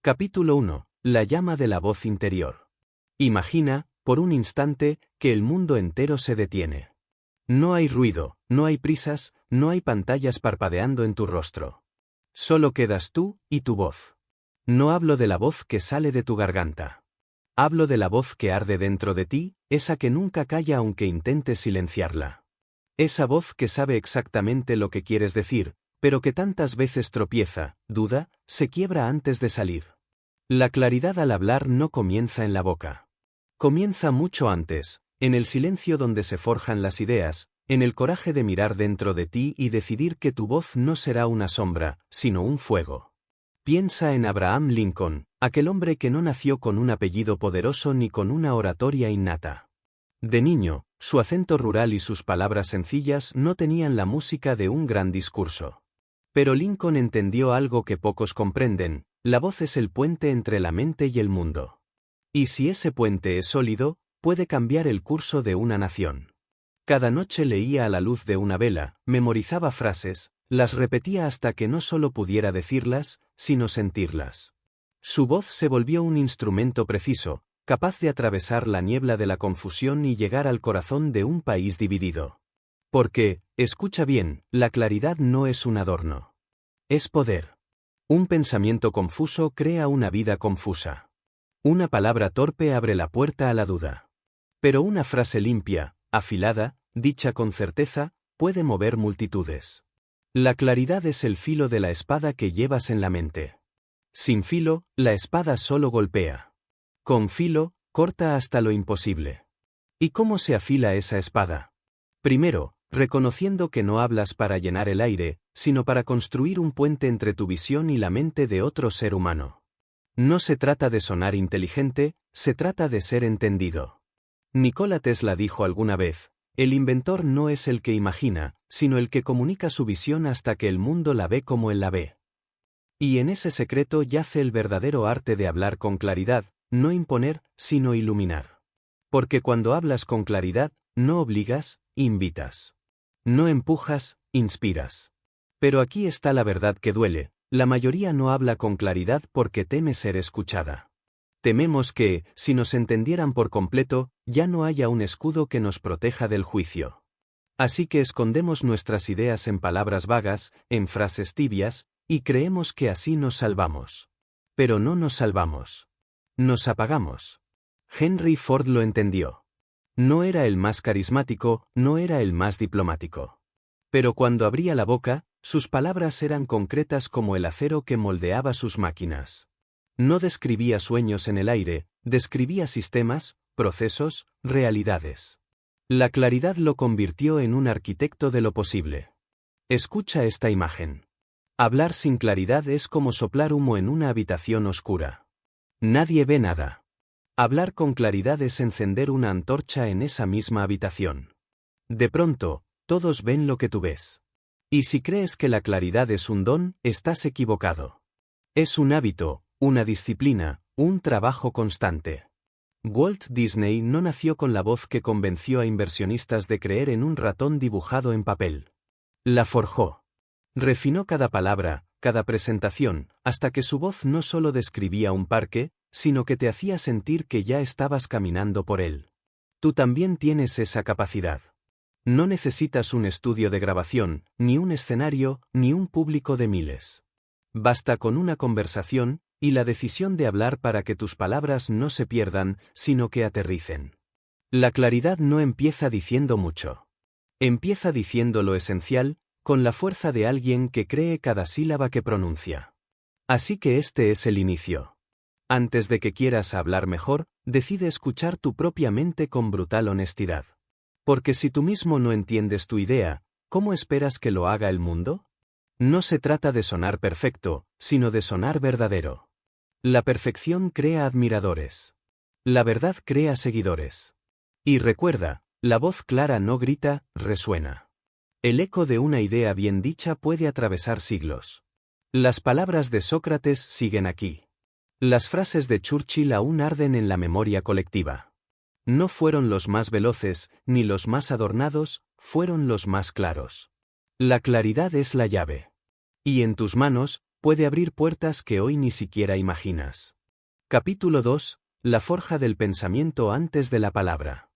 Capítulo 1. La llama de la voz interior. Imagina, por un instante, que el mundo entero se detiene. No hay ruido, no hay prisas, no hay pantallas parpadeando en tu rostro. Solo quedas tú y tu voz. No hablo de la voz que sale de tu garganta. Hablo de la voz que arde dentro de ti, esa que nunca calla aunque intentes silenciarla. Esa voz que sabe exactamente lo que quieres decir, pero que tantas veces tropieza, duda, se quiebra antes de salir. La claridad al hablar no comienza en la boca. Comienza mucho antes, en el silencio donde se forjan las ideas, en el coraje de mirar dentro de ti y decidir que tu voz no será una sombra, sino un fuego. Piensa en Abraham Lincoln, aquel hombre que no nació con un apellido poderoso ni con una oratoria innata. De niño, su acento rural y sus palabras sencillas no tenían la música de un gran discurso. Pero Lincoln entendió algo que pocos comprenden: la voz es el puente entre la mente y el mundo. Y si ese puente es sólido, puede cambiar el curso de una nación. Cada noche leía a la luz de una vela, memorizaba frases, las repetía hasta que no solo pudiera decirlas, sino sentirlas. Su voz se volvió un instrumento preciso, capaz de atravesar la niebla de la confusión y llegar al corazón de un país dividido. Porque, escucha bien, la claridad no es un adorno. Es poder. Un pensamiento confuso crea una vida confusa. Una palabra torpe abre la puerta a la duda. Pero una frase limpia, afilada, dicha con certeza, puede mover multitudes. La claridad es el filo de la espada que llevas en la mente. Sin filo, la espada solo golpea. Con filo, corta hasta lo imposible. ¿Y cómo se afila esa espada? Primero, reconociendo que no hablas para llenar el aire, sino para construir un puente entre tu visión y la mente de otro ser humano. No se trata de sonar inteligente, se trata de ser entendido. Nikola Tesla dijo alguna vez: el inventor no es el que imagina, sino el que comunica su visión hasta que el mundo la ve como él la ve. Y en ese secreto yace el verdadero arte de hablar con claridad, no imponer, sino iluminar. Porque cuando hablas con claridad, no obligas, invitas. No empujas, inspiras. Pero aquí está la verdad que duele: la mayoría no habla con claridad porque teme ser escuchada. Tememos que, si nos entendieran por completo, ya no haya un escudo que nos proteja del juicio. Así que escondemos nuestras ideas en palabras vagas, en frases tibias, y creemos que así nos salvamos. Pero no nos salvamos. Nos apagamos. Henry Ford lo entendió. No era el más carismático, no era el más diplomático. Pero cuando abría la boca, sus palabras eran concretas como el acero que moldeaba sus máquinas. No describía sueños en el aire, describía sistemas, procesos, realidades. La claridad lo convirtió en un arquitecto de lo posible. Escucha esta imagen. Hablar sin claridad es como soplar humo en una habitación oscura. Nadie ve nada. Hablar con claridad es encender una antorcha en esa misma habitación. De pronto, todos ven lo que tú ves. Y si crees que la claridad es un don, estás equivocado. Es un hábito, una disciplina, un trabajo constante. Walt Disney no nació con la voz que convenció a inversionistas de creer en un ratón dibujado en papel. La forjó. Refinó cada palabra, cada presentación, hasta que su voz no solo describía un parque, sino que te hacía sentir que ya estabas caminando por él. Tú también tienes esa capacidad. No necesitas un estudio de grabación, ni un escenario, ni un público de miles. Basta con una conversación, y la decisión de hablar para que tus palabras no se pierdan, sino que aterricen. La claridad no empieza diciendo mucho. Empieza diciendo lo esencial, con la fuerza de alguien que cree cada sílaba que pronuncia. Así que este es el inicio. Antes de que quieras hablar mejor, decide escuchar tu propia mente con brutal honestidad. Porque si tú mismo no entiendes tu idea, ¿cómo esperas que lo haga el mundo? No se trata de sonar perfecto, sino de sonar verdadero. La perfección crea admiradores. La verdad crea seguidores. Y recuerda, la voz clara no grita, resuena. El eco de una idea bien dicha puede atravesar siglos. Las palabras de Sócrates siguen aquí. Las frases de Churchill aún arden en la memoria colectiva. No fueron los más veloces, ni los más adornados, fueron los más claros. La claridad es la llave. Y en tus manos, puede abrir puertas que hoy ni siquiera imaginas. Capítulo 2. La forja del pensamiento antes de la palabra.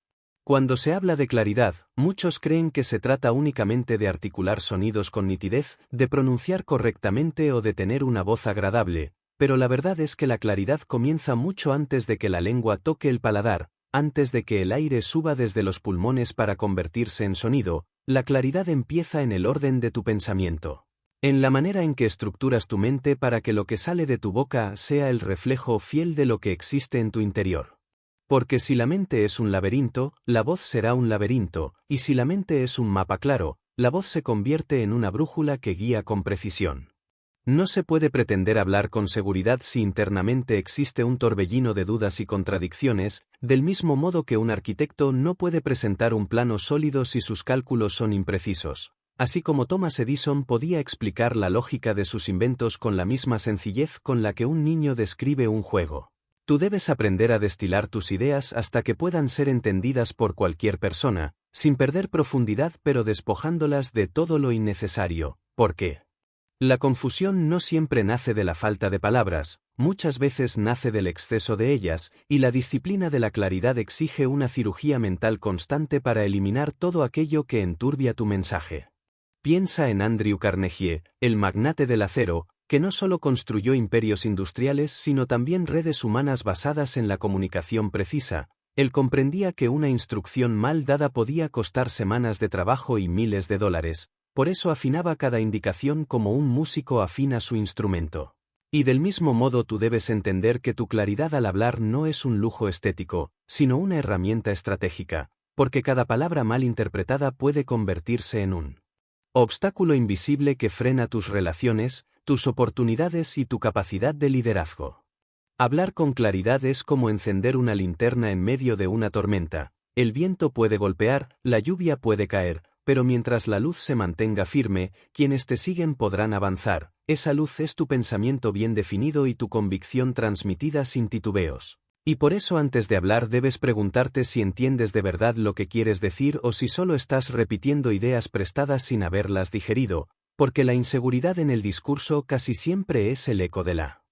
Cuando se habla de claridad, muchos creen que se trata únicamente de articular sonidos con nitidez, de pronunciar correctamente o de tener una voz agradable, pero la verdad es que la claridad comienza mucho antes de que la lengua toque el paladar, antes de que el aire suba desde los pulmones para convertirse en sonido. La claridad empieza en el orden de tu pensamiento. En la manera en que estructuras tu mente para que lo que sale de tu boca sea el reflejo fiel de lo que existe en tu interior. Porque si la mente es un laberinto, la voz será un laberinto, y si la mente es un mapa claro, la voz se convierte en una brújula que guía con precisión. No se puede pretender hablar con seguridad si internamente existe un torbellino de dudas y contradicciones, del mismo modo que un arquitecto no puede presentar un plano sólido si sus cálculos son imprecisos. Así como Thomas Edison podía explicar la lógica de sus inventos con la misma sencillez con la que un niño describe un juego. Tú debes aprender a destilar tus ideas hasta que puedan ser entendidas por cualquier persona, sin perder profundidad pero despojándolas de todo lo innecesario. ¿Por qué? La confusión no siempre nace de la falta de palabras, muchas veces nace del exceso de ellas, y la disciplina de la claridad exige una cirugía mental constante para eliminar todo aquello que enturbia tu mensaje. Piensa en Andrew Carnegie, el magnate del acero, que no solo construyó imperios industriales sino también redes humanas basadas en la comunicación precisa. Él comprendía que una instrucción mal dada podía costar semanas de trabajo y miles de dólares, por eso afinaba cada indicación como un músico afina su instrumento. Y del mismo modo tú debes entender que tu claridad al hablar no es un lujo estético, sino una herramienta estratégica, porque cada palabra mal interpretada puede convertirse en un obstáculo invisible que frena tus relaciones, tus oportunidades y tu capacidad de liderazgo. Hablar con claridad es como encender una linterna en medio de una tormenta. El viento puede golpear, la lluvia puede caer, pero mientras la luz se mantenga firme, quienes te siguen podrán avanzar. Esa luz es tu pensamiento bien definido y tu convicción transmitida sin titubeos. Y por eso antes de hablar debes preguntarte si entiendes de verdad lo que quieres decir o si solo estás repitiendo ideas prestadas sin haberlas digerido, porque la inseguridad en el discurso casi siempre es el eco de la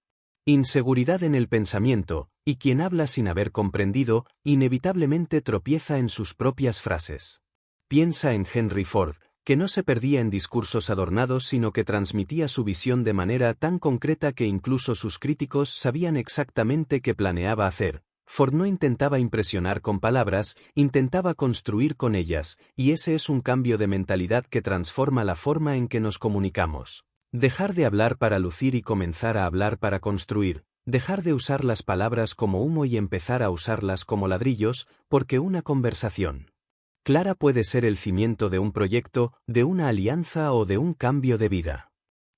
inseguridad en el pensamiento, y quien habla sin haber comprendido, inevitablemente tropieza en sus propias frases. Piensa en Henry Ford, que no se perdía en discursos adornados sino que transmitía su visión de manera tan concreta que incluso sus críticos sabían exactamente qué planeaba hacer. Ford no intentaba impresionar con palabras, intentaba construir con ellas, y ese es un cambio de mentalidad que transforma la forma en que nos comunicamos. Dejar de hablar para lucir y comenzar a hablar para construir, dejar de usar las palabras como humo y empezar a usarlas como ladrillos, porque una conversación clara puede ser el cimiento de un proyecto, de una alianza o de un cambio de vida.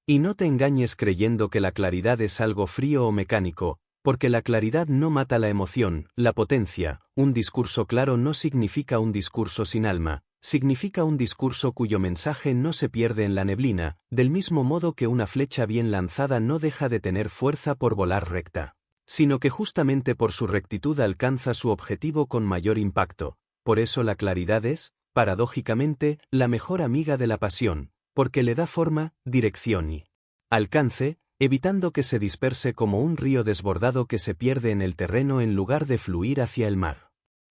Y no te engañes creyendo que la claridad es algo frío o mecánico, porque la claridad no mata la emoción, la potencia. Un discurso claro no significa un discurso sin alma, significa un discurso cuyo mensaje no se pierde en la neblina, del mismo modo que una flecha bien lanzada no deja de tener fuerza por volar recta, sino que justamente por su rectitud alcanza su objetivo con mayor impacto. Por eso la claridad es, paradójicamente, la mejor amiga de la pasión, porque le da forma, dirección y alcance, evitando que se disperse como un río desbordado que se pierde en el terreno en lugar de fluir hacia el mar.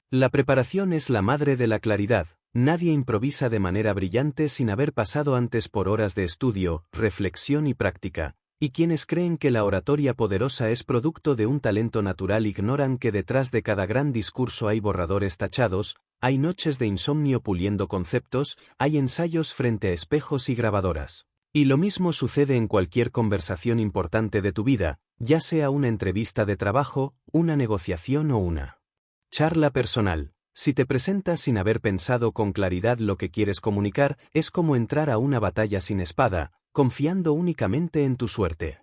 La preparación es la madre de la claridad. Nadie improvisa de manera brillante sin haber pasado antes por horas de estudio, reflexión y práctica. Y quienes creen que la oratoria poderosa es producto de un talento natural ignoran que detrás de cada gran discurso hay borradores tachados, hay noches de insomnio puliendo conceptos, hay ensayos frente a espejos y grabadoras. Y lo mismo sucede en cualquier conversación importante de tu vida, ya sea una entrevista de trabajo, una negociación o una charla personal. Si te presentas sin haber pensado con claridad lo que quieres comunicar, es como entrar a una batalla sin espada, confiando únicamente en tu suerte.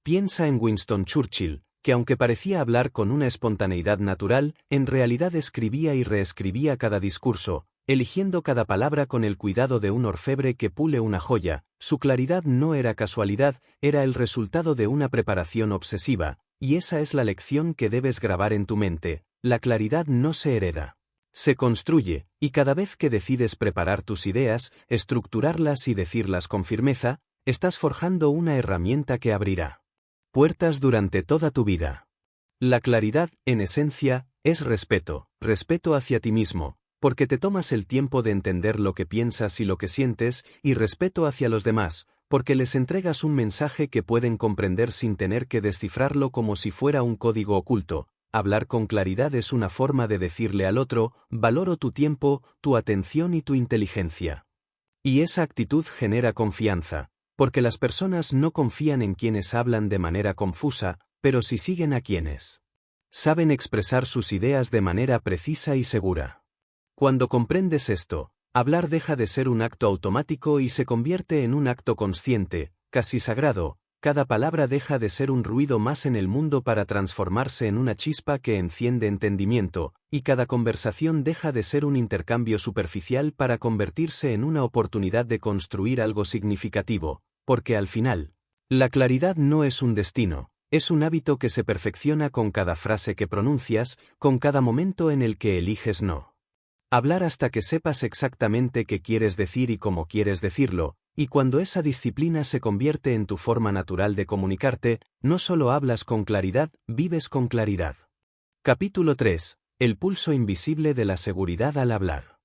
Piensa en Winston Churchill, que aunque parecía hablar con una espontaneidad natural, en realidad escribía y reescribía cada discurso, eligiendo cada palabra con el cuidado de un orfebre que pule una joya. Su claridad no era casualidad, era el resultado de una preparación obsesiva, y esa es la lección que debes grabar en tu mente. La claridad no se hereda, se construye, y cada vez que decides preparar tus ideas, estructurarlas y decirlas con firmeza, estás forjando una herramienta que abrirá puertas durante toda tu vida. La claridad, en esencia, es respeto, respeto hacia ti mismo, porque te tomas el tiempo de entender lo que piensas y lo que sientes, y respeto hacia los demás, porque les entregas un mensaje que pueden comprender sin tener que descifrarlo como si fuera un código oculto. Hablar con claridad es una forma de decirle al otro, valoro tu tiempo, tu atención y tu inteligencia. Y esa actitud genera confianza, porque las personas no confían en quienes hablan de manera confusa, pero sí siguen a quienes saben expresar sus ideas de manera precisa y segura. Cuando comprendes esto, hablar deja de ser un acto automático y se convierte en un acto consciente, casi sagrado. Cada palabra deja de ser un ruido más en el mundo para transformarse en una chispa que enciende entendimiento, y cada conversación deja de ser un intercambio superficial para convertirse en una oportunidad de construir algo significativo, porque al final, la claridad no es un destino, es un hábito que se perfecciona con cada frase que pronuncias, con cada momento en el que eliges no hablar hasta que sepas exactamente qué quieres decir y cómo quieres decirlo, y cuando esa disciplina se convierte en tu forma natural de comunicarte, no solo hablas con claridad, vives con claridad. Capítulo 3. El pulso invisible de la seguridad al hablar.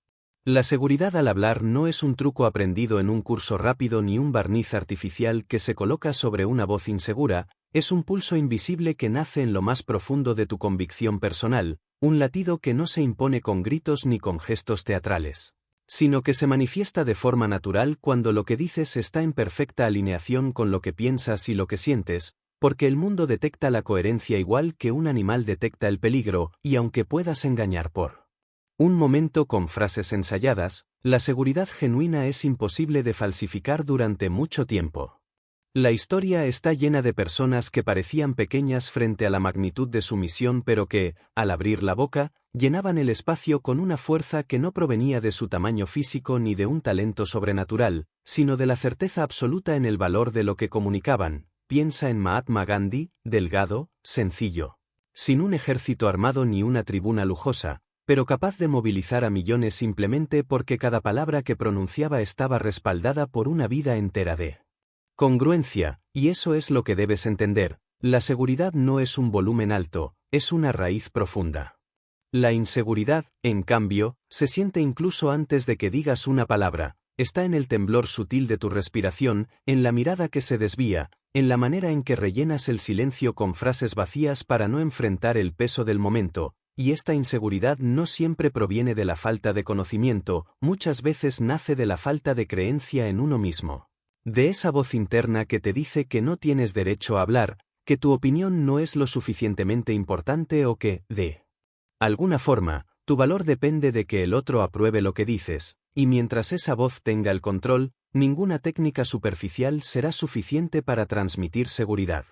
La seguridad al hablar no es un truco aprendido en un curso rápido ni un barniz artificial que se coloca sobre una voz insegura, es un pulso invisible que nace en lo más profundo de tu convicción personal, un latido que no se impone con gritos ni con gestos teatrales, sino que se manifiesta de forma natural cuando lo que dices está en perfecta alineación con lo que piensas y lo que sientes, porque el mundo detecta la coherencia igual que un animal detecta el peligro, y aunque puedas engañar por un momento con frases ensayadas, la seguridad genuina es imposible de falsificar durante mucho tiempo. La historia está llena de personas que parecían pequeñas frente a la magnitud de su misión pero que, al abrir la boca, llenaban el espacio con una fuerza que no provenía de su tamaño físico ni de un talento sobrenatural, sino de la certeza absoluta en el valor de lo que comunicaban. Piensa en Mahatma Gandhi, delgado, sencillo, sin un ejército armado ni una tribuna lujosa, pero capaz de movilizar a millones simplemente porque cada palabra que pronunciaba estaba respaldada por una vida entera de congruencia, y eso es lo que debes entender, la seguridad no es un volumen alto, es una raíz profunda. La inseguridad, en cambio, se siente incluso antes de que digas una palabra, está en el temblor sutil de tu respiración, en la mirada que se desvía, en la manera en que rellenas el silencio con frases vacías para no enfrentar el peso del momento. Y esta inseguridad no siempre proviene de la falta de conocimiento, muchas veces nace de la falta de creencia en uno mismo. De esa voz interna que te dice que no tienes derecho a hablar, que tu opinión no es lo suficientemente importante o que, de alguna forma, tu valor depende de que el otro apruebe lo que dices, y mientras esa voz tenga el control, ninguna técnica superficial será suficiente para transmitir seguridad.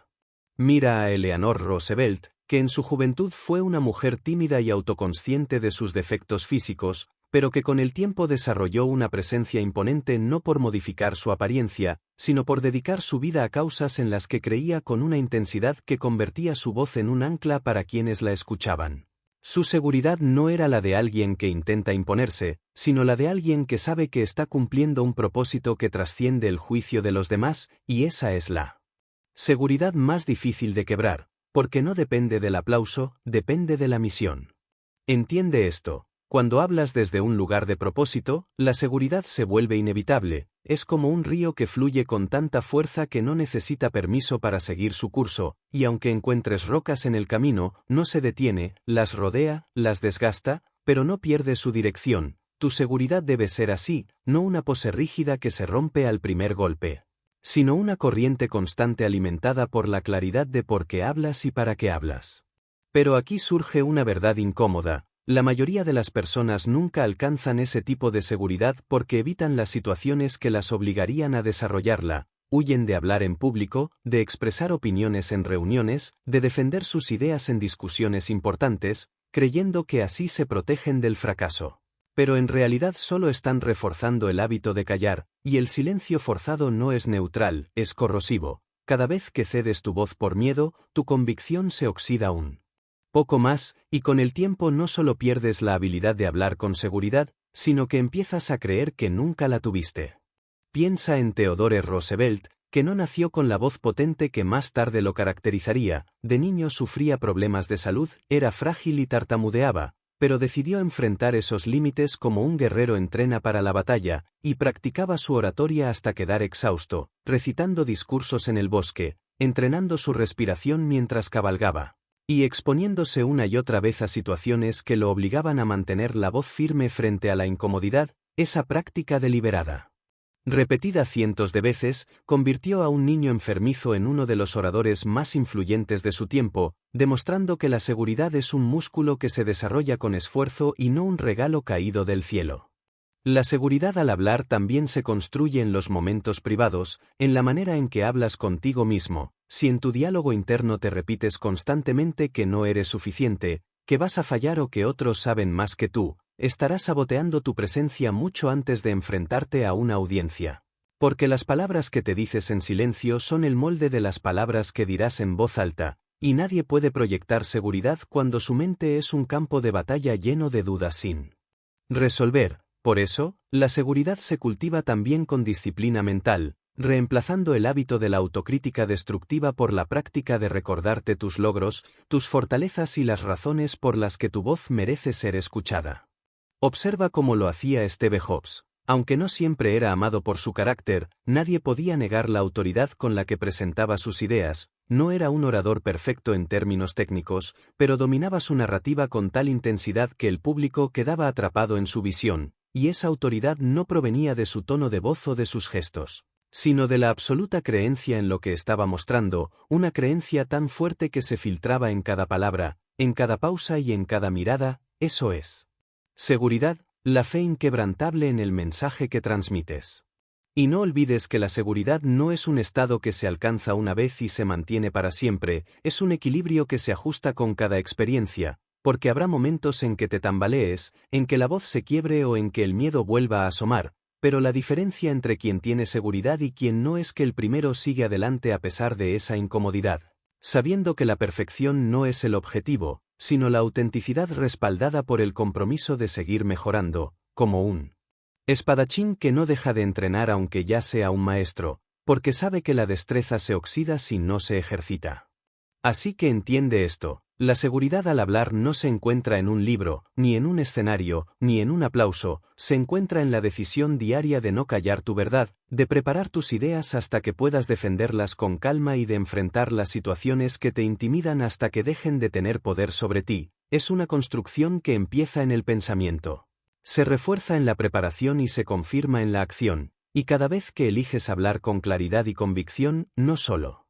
Mira a Eleanor Roosevelt, que en su juventud fue una mujer tímida y autoconsciente de sus defectos físicos, pero que con el tiempo desarrolló una presencia imponente no por modificar su apariencia, sino por dedicar su vida a causas en las que creía con una intensidad que convertía su voz en un ancla para quienes la escuchaban. Su seguridad no era la de alguien que intenta imponerse, sino la de alguien que sabe que está cumpliendo un propósito que trasciende el juicio de los demás, y esa es la seguridad más difícil de quebrar, porque no depende del aplauso, depende de la misión. Entiende esto, cuando hablas desde un lugar de propósito, la seguridad se vuelve inevitable, es como un río que fluye con tanta fuerza que no necesita permiso para seguir su curso, y aunque encuentres rocas en el camino, no se detiene, las rodea, las desgasta, pero no pierde su dirección. Tu seguridad debe ser así, no una pose rígida que se rompe al primer golpe, sino una corriente constante alimentada por la claridad de por qué hablas y para qué hablas. Pero aquí surge una verdad incómoda. La mayoría de las personas nunca alcanzan ese tipo de seguridad porque evitan las situaciones que las obligarían a desarrollarla, huyen de hablar en público, de expresar opiniones en reuniones, de defender sus ideas en discusiones importantes, creyendo que así se protegen del fracaso. Pero en realidad solo están reforzando el hábito de callar, y el silencio forzado no es neutral, es corrosivo. Cada vez que cedes tu voz por miedo, tu convicción se oxida aún poco más, y con el tiempo no solo pierdes la habilidad de hablar con seguridad, sino que empiezas a creer que nunca la tuviste. Piensa en Theodore Roosevelt, que no nació con la voz potente que más tarde lo caracterizaría. De niño sufría problemas de salud, era frágil y tartamudeaba, pero decidió enfrentar esos límites como un guerrero entrena para la batalla, y practicaba su oratoria hasta quedar exhausto, recitando discursos en el bosque, entrenando su respiración mientras cabalgaba, y exponiéndose una y otra vez a situaciones que lo obligaban a mantener la voz firme frente a la incomodidad. Esa práctica deliberada, repetida cientos de veces, convirtió a un niño enfermizo en uno de los oradores más influyentes de su tiempo, demostrando que la seguridad es un músculo que se desarrolla con esfuerzo y no un regalo caído del cielo. La seguridad al hablar también se construye en los momentos privados, en la manera en que hablas contigo mismo. Si en tu diálogo interno te repites constantemente que no eres suficiente, que vas a fallar o que otros saben más que tú, estarás saboteando tu presencia mucho antes de enfrentarte a una audiencia. Porque las palabras que te dices en silencio son el molde de las palabras que dirás en voz alta, y nadie puede proyectar seguridad cuando su mente es un campo de batalla lleno de dudas sin resolver. Por eso, la seguridad se cultiva también con disciplina mental, reemplazando el hábito de la autocrítica destructiva por la práctica de recordarte tus logros, tus fortalezas y las razones por las que tu voz merece ser escuchada. Observa cómo lo hacía Steve Jobs. Aunque no siempre era amado por su carácter, nadie podía negar la autoridad con la que presentaba sus ideas. No era un orador perfecto en términos técnicos, pero dominaba su narrativa con tal intensidad que el público quedaba atrapado en su visión, y esa autoridad no provenía de su tono de voz o de sus gestos, sino de la absoluta creencia en lo que estaba mostrando, una creencia tan fuerte que se filtraba en cada palabra, en cada pausa y en cada mirada. Eso es seguridad, la fe inquebrantable en el mensaje que transmites. Y no olvides que la seguridad no es un estado que se alcanza una vez y se mantiene para siempre, es un equilibrio que se ajusta con cada experiencia, porque habrá momentos en que te tambalees, en que la voz se quiebre o en que el miedo vuelva a asomar, pero la diferencia entre quien tiene seguridad y quien no es que el primero sigue adelante a pesar de esa incomodidad, sabiendo que la perfección no es el objetivo, sino la autenticidad respaldada por el compromiso de seguir mejorando, como un espadachín que no deja de entrenar aunque ya sea un maestro, porque sabe que la destreza se oxida si no se ejercita. Así que entiende esto, la seguridad al hablar no se encuentra en un libro, ni en un escenario, ni en un aplauso, se encuentra en la decisión diaria de no callar tu verdad, de preparar tus ideas hasta que puedas defenderlas con calma y de enfrentar las situaciones que te intimidan hasta que dejen de tener poder sobre ti. Es una construcción que empieza en el pensamiento, se refuerza en la preparación y se confirma en la acción, y cada vez que eliges hablar con claridad y convicción, no solo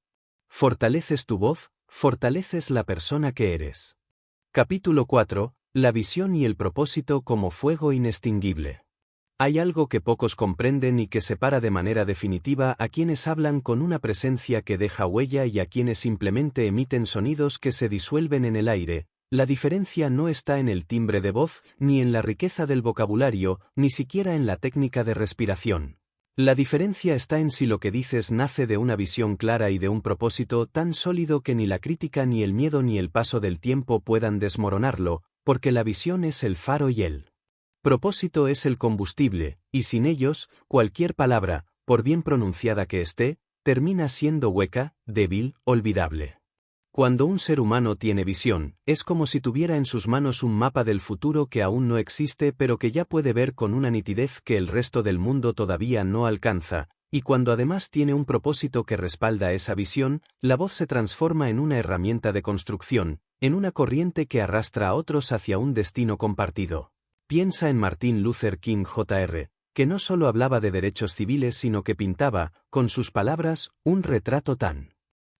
fortaleces tu voz, fortaleces la persona que eres. Capítulo 4. La visión y el propósito como fuego inextinguible. Hay algo que pocos comprenden y que separa de manera definitiva a quienes hablan con una presencia que deja huella y a quienes simplemente emiten sonidos que se disuelven en el aire. La diferencia no está en el timbre de voz, ni en la riqueza del vocabulario, ni siquiera en la técnica de respiración. La diferencia está en si lo que dices nace de una visión clara y de un propósito tan sólido que ni la crítica ni el miedo ni el paso del tiempo puedan desmoronarlo, porque la visión es el faro y el propósito es el combustible, y sin ellos, cualquier palabra, por bien pronunciada que esté, termina siendo hueca, débil, olvidable. Cuando un ser humano tiene visión, es como si tuviera en sus manos un mapa del futuro que aún no existe pero que ya puede ver con una nitidez que el resto del mundo todavía no alcanza, y cuando además tiene un propósito que respalda esa visión, la voz se transforma en una herramienta de construcción, en una corriente que arrastra a otros hacia un destino compartido. Piensa en Martin Luther King Jr., que no solo hablaba de derechos civiles sino que pintaba, con sus palabras, un retrato tan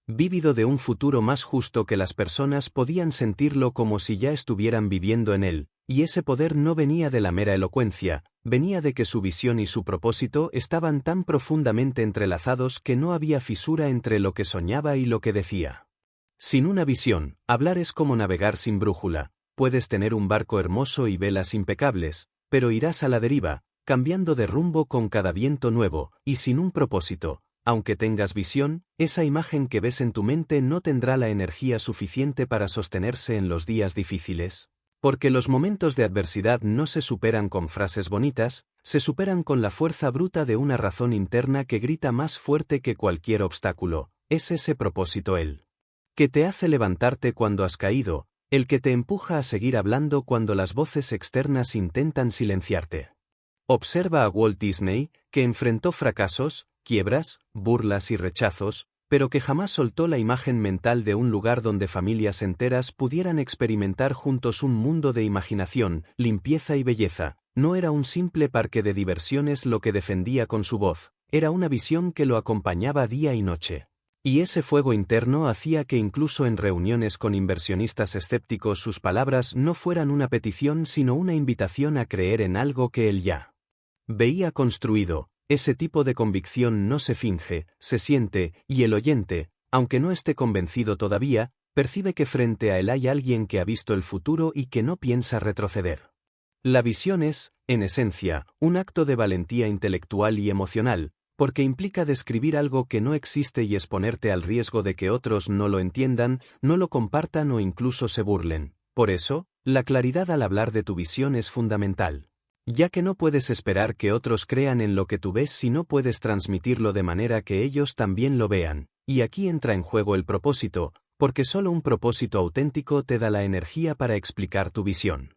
vívido de un futuro más justo que las personas podían sentirlo como si ya estuvieran viviendo en él, y ese poder no venía de la mera elocuencia, venía de que su visión y su propósito estaban tan profundamente entrelazados que no había fisura entre lo que soñaba y lo que decía. Sin una visión, hablar es como navegar sin brújula, puedes tener un barco hermoso y velas impecables, pero irás a la deriva, cambiando de rumbo con cada viento nuevo, y sin un propósito. Aunque tengas visión, esa imagen que ves en tu mente no tendrá la energía suficiente para sostenerse en los días difíciles. Porque los momentos de adversidad no se superan con frases bonitas, se superan con la fuerza bruta de una razón interna que grita más fuerte que cualquier obstáculo. Es ese propósito el que te hace levantarte cuando has caído, el que te empuja a seguir hablando cuando las voces externas intentan silenciarte. Observa a Walt Disney, que enfrentó fracasos, quiebras, burlas y rechazos, pero que jamás soltó la imagen mental de un lugar donde familias enteras pudieran experimentar juntos un mundo de imaginación, limpieza y belleza. No era un simple parque de diversiones lo que defendía con su voz, era una visión que lo acompañaba día y noche. Y ese fuego interno hacía que incluso en reuniones con inversionistas escépticos sus palabras no fueran una petición sino una invitación a creer en algo que él ya veía construido. Ese tipo de convicción no se finge, se siente, y el oyente, aunque no esté convencido todavía, percibe que frente a él hay alguien que ha visto el futuro y que no piensa retroceder. La visión es, en esencia, un acto de valentía intelectual y emocional, porque implica describir algo que no existe y exponerte al riesgo de que otros no lo entiendan, no lo compartan o incluso se burlen. Por eso, la claridad al hablar de tu visión es fundamental. Ya que no puedes esperar que otros crean en lo que tú ves si no puedes transmitirlo de manera que ellos también lo vean, y aquí entra en juego el propósito, porque solo un propósito auténtico te da la energía para explicar tu visión.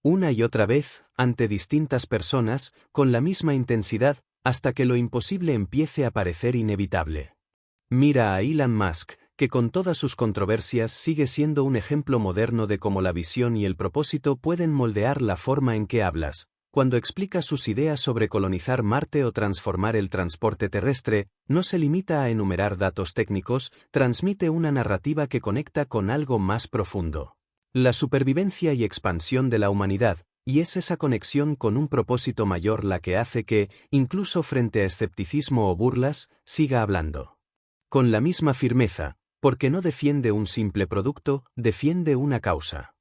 Una y otra vez, ante distintas personas, con la misma intensidad, hasta que lo imposible empiece a parecer inevitable. Mira a Elon Musk, que con todas sus controversias sigue siendo un ejemplo moderno de cómo la visión y el propósito pueden moldear la forma en que hablas. Cuando explica sus ideas sobre colonizar Marte o transformar el transporte terrestre, no se limita a enumerar datos técnicos, transmite una narrativa que conecta con algo más profundo. La supervivencia y expansión de la humanidad, y es esa conexión con un propósito mayor la que hace que, incluso frente a escepticismo o burlas, siga hablando. Con la misma firmeza, porque no defiende un simple producto, defiende una causa.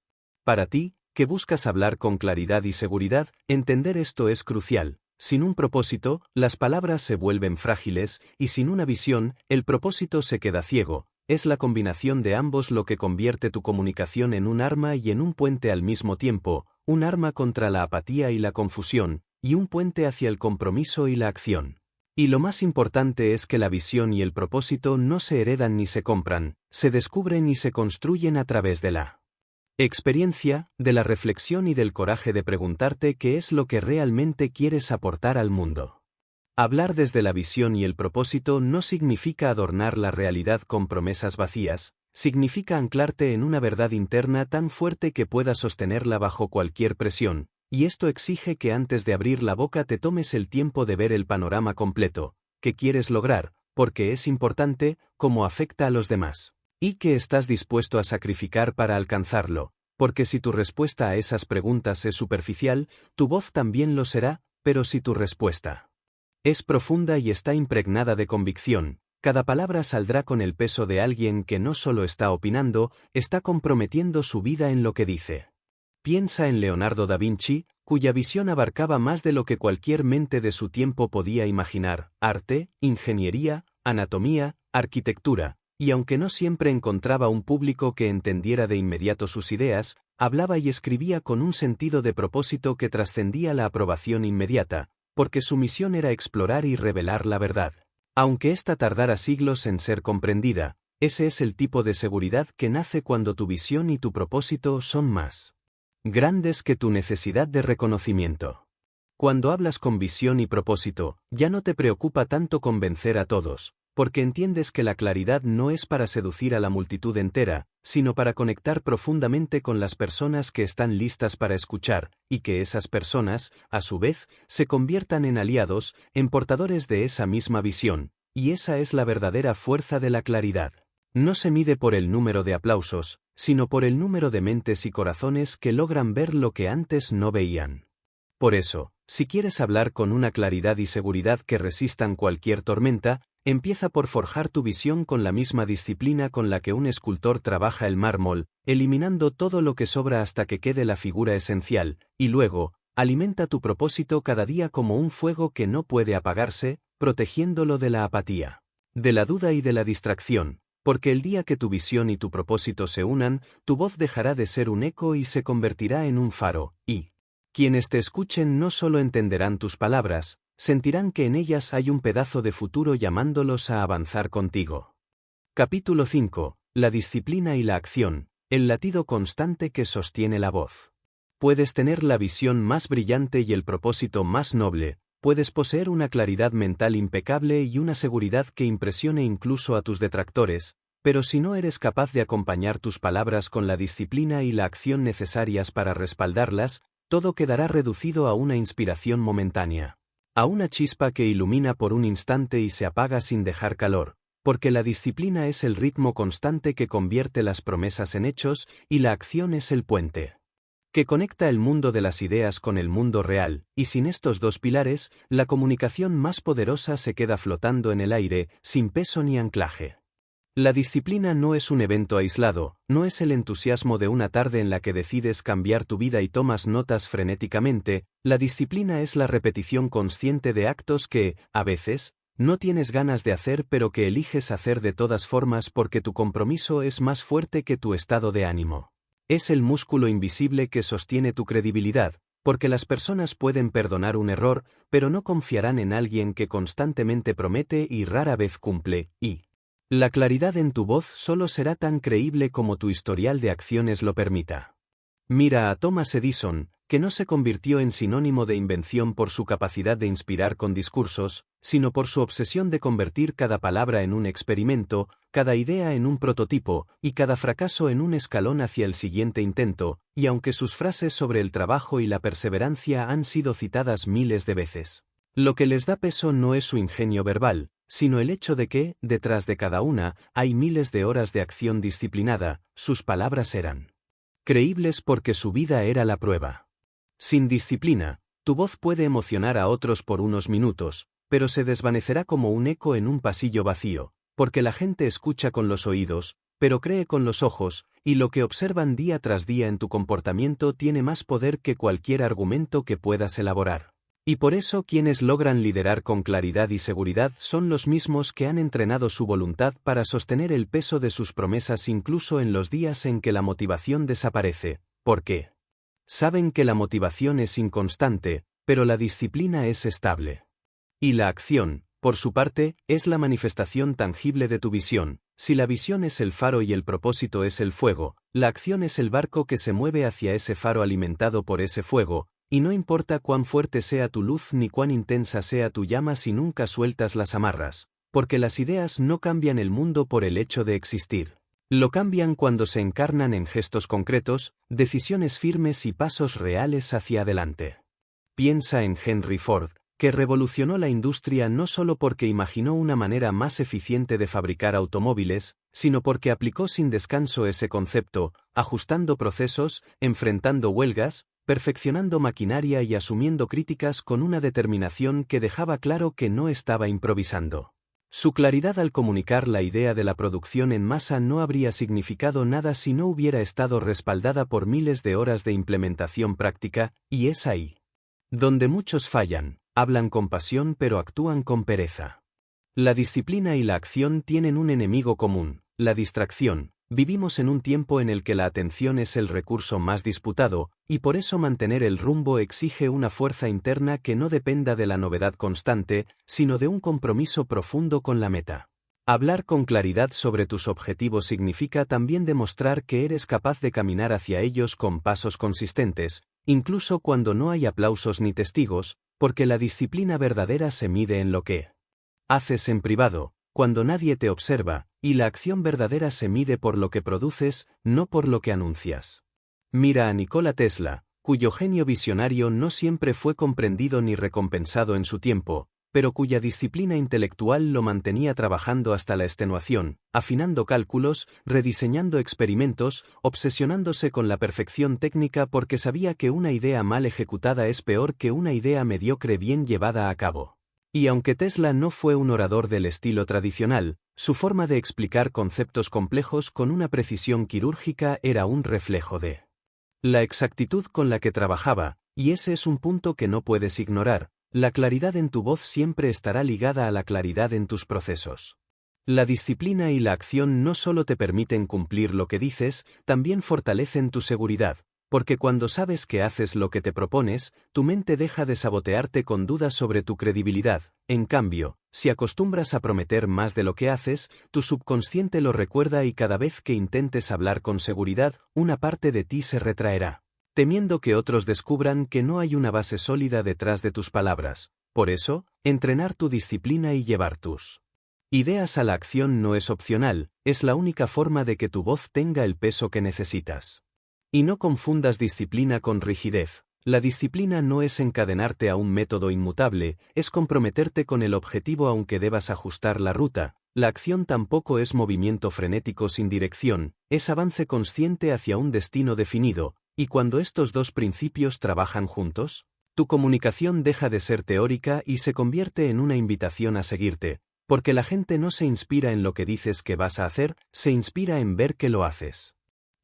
Para ti, que buscas hablar con claridad y seguridad, entender esto es crucial. Sin un propósito, las palabras se vuelven frágiles, y sin una visión, el propósito se queda ciego. Es la combinación de ambos lo que convierte tu comunicación en un arma y en un puente al mismo tiempo, un arma contra la apatía y la confusión, y un puente hacia el compromiso y la acción. Y lo más importante es que la visión y el propósito no se heredan ni se compran, se descubren y se construyen a través de la experiencia, de la reflexión y del coraje de preguntarte qué es lo que realmente quieres aportar al mundo. Hablar desde la visión y el propósito no significa adornar la realidad con promesas vacías, significa anclarte en una verdad interna tan fuerte que puedas sostenerla bajo cualquier presión, y esto exige que antes de abrir la boca te tomes el tiempo de ver el panorama completo, qué quieres lograr, porque es importante, cómo afecta a los demás. ¿Y qué estás dispuesto a sacrificar para alcanzarlo? Porque si tu respuesta a esas preguntas es superficial, tu voz también lo será, pero si tu respuesta es profunda y está impregnada de convicción, cada palabra saldrá con el peso de alguien que no solo está opinando, está comprometiendo su vida en lo que dice. Piensa en Leonardo da Vinci, cuya visión abarcaba más de lo que cualquier mente de su tiempo podía imaginar: arte, ingeniería, anatomía, arquitectura. Y aunque no siempre encontraba un público que entendiera de inmediato sus ideas, hablaba y escribía con un sentido de propósito que trascendía la aprobación inmediata, porque su misión era explorar y revelar la verdad. Aunque ésta tardara siglos en ser comprendida, ese es el tipo de seguridad que nace cuando tu visión y tu propósito son más grandes que tu necesidad de reconocimiento. Cuando hablas con visión y propósito, ya no te preocupa tanto convencer a todos, porque entiendes que la claridad no es para seducir a la multitud entera, sino para conectar profundamente con las personas que están listas para escuchar, y que esas personas, a su vez, se conviertan en aliados, en portadores de esa misma visión, y esa es la verdadera fuerza de la claridad. No se mide por el número de aplausos, sino por el número de mentes y corazones que logran ver lo que antes no veían. Por eso, si quieres hablar con una claridad y seguridad que resistan cualquier tormenta, empieza por forjar tu visión con la misma disciplina con la que un escultor trabaja el mármol, eliminando todo lo que sobra hasta que quede la figura esencial, y luego, alimenta tu propósito cada día como un fuego que no puede apagarse, protegiéndolo de la apatía, de la duda y de la distracción, porque el día que tu visión y tu propósito se unan, tu voz dejará de ser un eco y se convertirá en un faro, y quienes te escuchen no solo entenderán tus palabras, sentirán que en ellas hay un pedazo de futuro llamándolos a avanzar contigo. Capítulo 5. La disciplina y la acción, el latido constante que sostiene la voz. Puedes tener la visión más brillante y el propósito más noble, puedes poseer una claridad mental impecable y una seguridad que impresione incluso a tus detractores, pero si no eres capaz de acompañar tus palabras con la disciplina y la acción necesarias para respaldarlas, todo quedará reducido a una inspiración momentánea. A una chispa que ilumina por un instante y se apaga sin dejar calor, porque la disciplina es el ritmo constante que convierte las promesas en hechos y la acción es el puente que conecta el mundo de las ideas con el mundo real, y sin estos dos pilares, la comunicación más poderosa se queda flotando en el aire, sin peso ni anclaje. La disciplina no es un evento aislado, no es el entusiasmo de una tarde en la que decides cambiar tu vida y tomas notas frenéticamente, la disciplina es la repetición consciente de actos que, a veces, no tienes ganas de hacer pero que eliges hacer de todas formas porque tu compromiso es más fuerte que tu estado de ánimo. Es el músculo invisible que sostiene tu credibilidad, porque las personas pueden perdonar un error, pero no confiarán en alguien que constantemente promete y rara vez cumple, y la claridad en tu voz solo será tan creíble como tu historial de acciones lo permita. Mira a Thomas Edison, que no se convirtió en sinónimo de invención por su capacidad de inspirar con discursos, sino por su obsesión de convertir cada palabra en un experimento, cada idea en un prototipo, y cada fracaso en un escalón hacia el siguiente intento, y aunque sus frases sobre el trabajo y la perseverancia han sido citadas miles de veces, lo que les da peso no es su ingenio verbal, sino el hecho de que, detrás de cada una, hay miles de horas de acción disciplinada, sus palabras eran creíbles porque su vida era la prueba. Sin disciplina, tu voz puede emocionar a otros por unos minutos, pero se desvanecerá como un eco en un pasillo vacío, porque la gente escucha con los oídos, pero cree con los ojos, y lo que observan día tras día en tu comportamiento tiene más poder que cualquier argumento que puedas elaborar. Y por eso quienes logran liderar con claridad y seguridad son los mismos que han entrenado su voluntad para sostener el peso de sus promesas incluso en los días en que la motivación desaparece, porque saben que la motivación es inconstante, pero la disciplina es estable. Y la acción, por su parte, es la manifestación tangible de tu visión. Si la visión es el faro y el propósito es el fuego, la acción es el barco que se mueve hacia ese faro alimentado por ese fuego, y no importa cuán fuerte sea tu luz ni cuán intensa sea tu llama si nunca sueltas las amarras, porque las ideas no cambian el mundo por el hecho de existir. Lo cambian cuando se encarnan en gestos concretos, decisiones firmes y pasos reales hacia adelante. Piensa en Henry Ford, que revolucionó la industria no solo porque imaginó una manera más eficiente de fabricar automóviles, sino porque aplicó sin descanso ese concepto, ajustando procesos, enfrentando huelgas, perfeccionando maquinaria y asumiendo críticas con una determinación que dejaba claro que no estaba improvisando. Su claridad al comunicar la idea de la producción en masa no habría significado nada si no hubiera estado respaldada por miles de horas de implementación práctica, y es ahí donde muchos fallan, hablan con pasión pero actúan con pereza. La disciplina y la acción tienen un enemigo común, la distracción. Vivimos en un tiempo en el que la atención es el recurso más disputado, y por eso mantener el rumbo exige una fuerza interna que no dependa de la novedad constante, sino de un compromiso profundo con la meta. Hablar con claridad sobre tus objetivos significa también demostrar que eres capaz de caminar hacia ellos con pasos consistentes, incluso cuando no hay aplausos ni testigos, porque la disciplina verdadera se mide en lo que haces en privado, cuando nadie te observa, y la acción verdadera se mide por lo que produces, no por lo que anuncias. Mira a Nikola Tesla, cuyo genio visionario no siempre fue comprendido ni recompensado en su tiempo, pero cuya disciplina intelectual lo mantenía trabajando hasta la extenuación, afinando cálculos, rediseñando experimentos, obsesionándose con la perfección técnica porque sabía que una idea mal ejecutada es peor que una idea mediocre bien llevada a cabo. Y aunque Tesla no fue un orador del estilo tradicional, su forma de explicar conceptos complejos con una precisión quirúrgica era un reflejo de la exactitud con la que trabajaba, y ese es un punto que no puedes ignorar. La claridad en tu voz siempre estará ligada a la claridad en tus procesos. La disciplina y la acción no solo te permiten cumplir lo que dices, también fortalecen tu seguridad, porque cuando sabes que haces lo que te propones, tu mente deja de sabotearte con dudas sobre tu credibilidad. En cambio, si acostumbras a prometer más de lo que haces, tu subconsciente lo recuerda y cada vez que intentes hablar con seguridad, una parte de ti se retraerá, temiendo que otros descubran que no hay una base sólida detrás de tus palabras. Por eso, entrenar tu disciplina y llevar tus ideas a la acción no es opcional, es la única forma de que tu voz tenga el peso que necesitas. Y no confundas disciplina con rigidez. La disciplina no es encadenarte a un método inmutable, es comprometerte con el objetivo aunque debas ajustar la ruta. La acción tampoco es movimiento frenético sin dirección, es avance consciente hacia un destino definido, y cuando estos dos principios trabajan juntos, tu comunicación deja de ser teórica y se convierte en una invitación a seguirte, porque la gente no se inspira en lo que dices que vas a hacer, se inspira en ver que lo haces.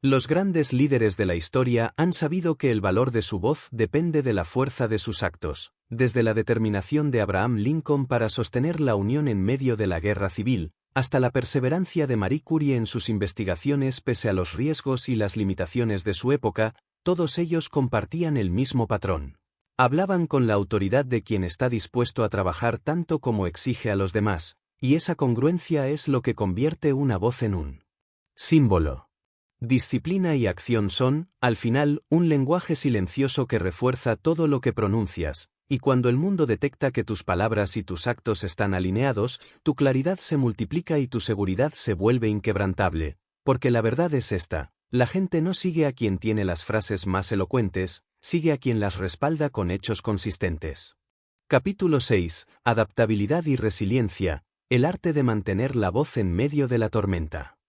Los grandes líderes de la historia han sabido que el valor de su voz depende de la fuerza de sus actos, desde la determinación de Abraham Lincoln para sostener la unión en medio de la guerra civil, hasta la perseverancia de Marie Curie en sus investigaciones pese a los riesgos y las limitaciones de su época, todos ellos compartían el mismo patrón. Hablaban con la autoridad de quien está dispuesto a trabajar tanto como exige a los demás, y esa congruencia es lo que convierte una voz en un símbolo. Disciplina y acción son, al final, un lenguaje silencioso que refuerza todo lo que pronuncias, y cuando el mundo detecta que tus palabras y tus actos están alineados, tu claridad se multiplica y tu seguridad se vuelve inquebrantable, porque la verdad es esta: la gente no sigue a quien tiene las frases más elocuentes, sigue a quien las respalda con hechos consistentes. Capítulo 6. Adaptabilidad y resiliencia, el arte de mantener la voz en medio de la tormenta.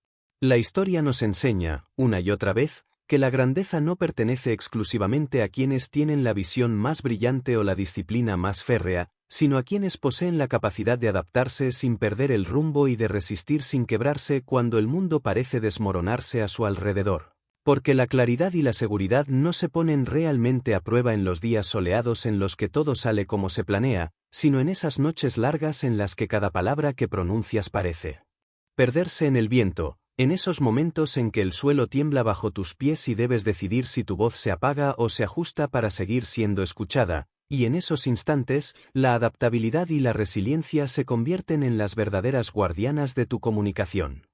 La historia nos enseña, una y otra vez, que la grandeza no pertenece exclusivamente a quienes tienen la visión más brillante o la disciplina más férrea, sino a quienes poseen la capacidad de adaptarse sin perder el rumbo y de resistir sin quebrarse cuando el mundo parece desmoronarse a su alrededor. Porque la claridad y la seguridad no se ponen realmente a prueba en los días soleados en los que todo sale como se planea, sino en esas noches largas en las que cada palabra que pronuncias parece perderse en el viento, en esos momentos en que el suelo tiembla bajo tus pies y debes decidir si tu voz se apaga o se ajusta para seguir siendo escuchada, y en esos instantes, la adaptabilidad y la resiliencia se convierten en las verdaderas guardianas de tu comunicación.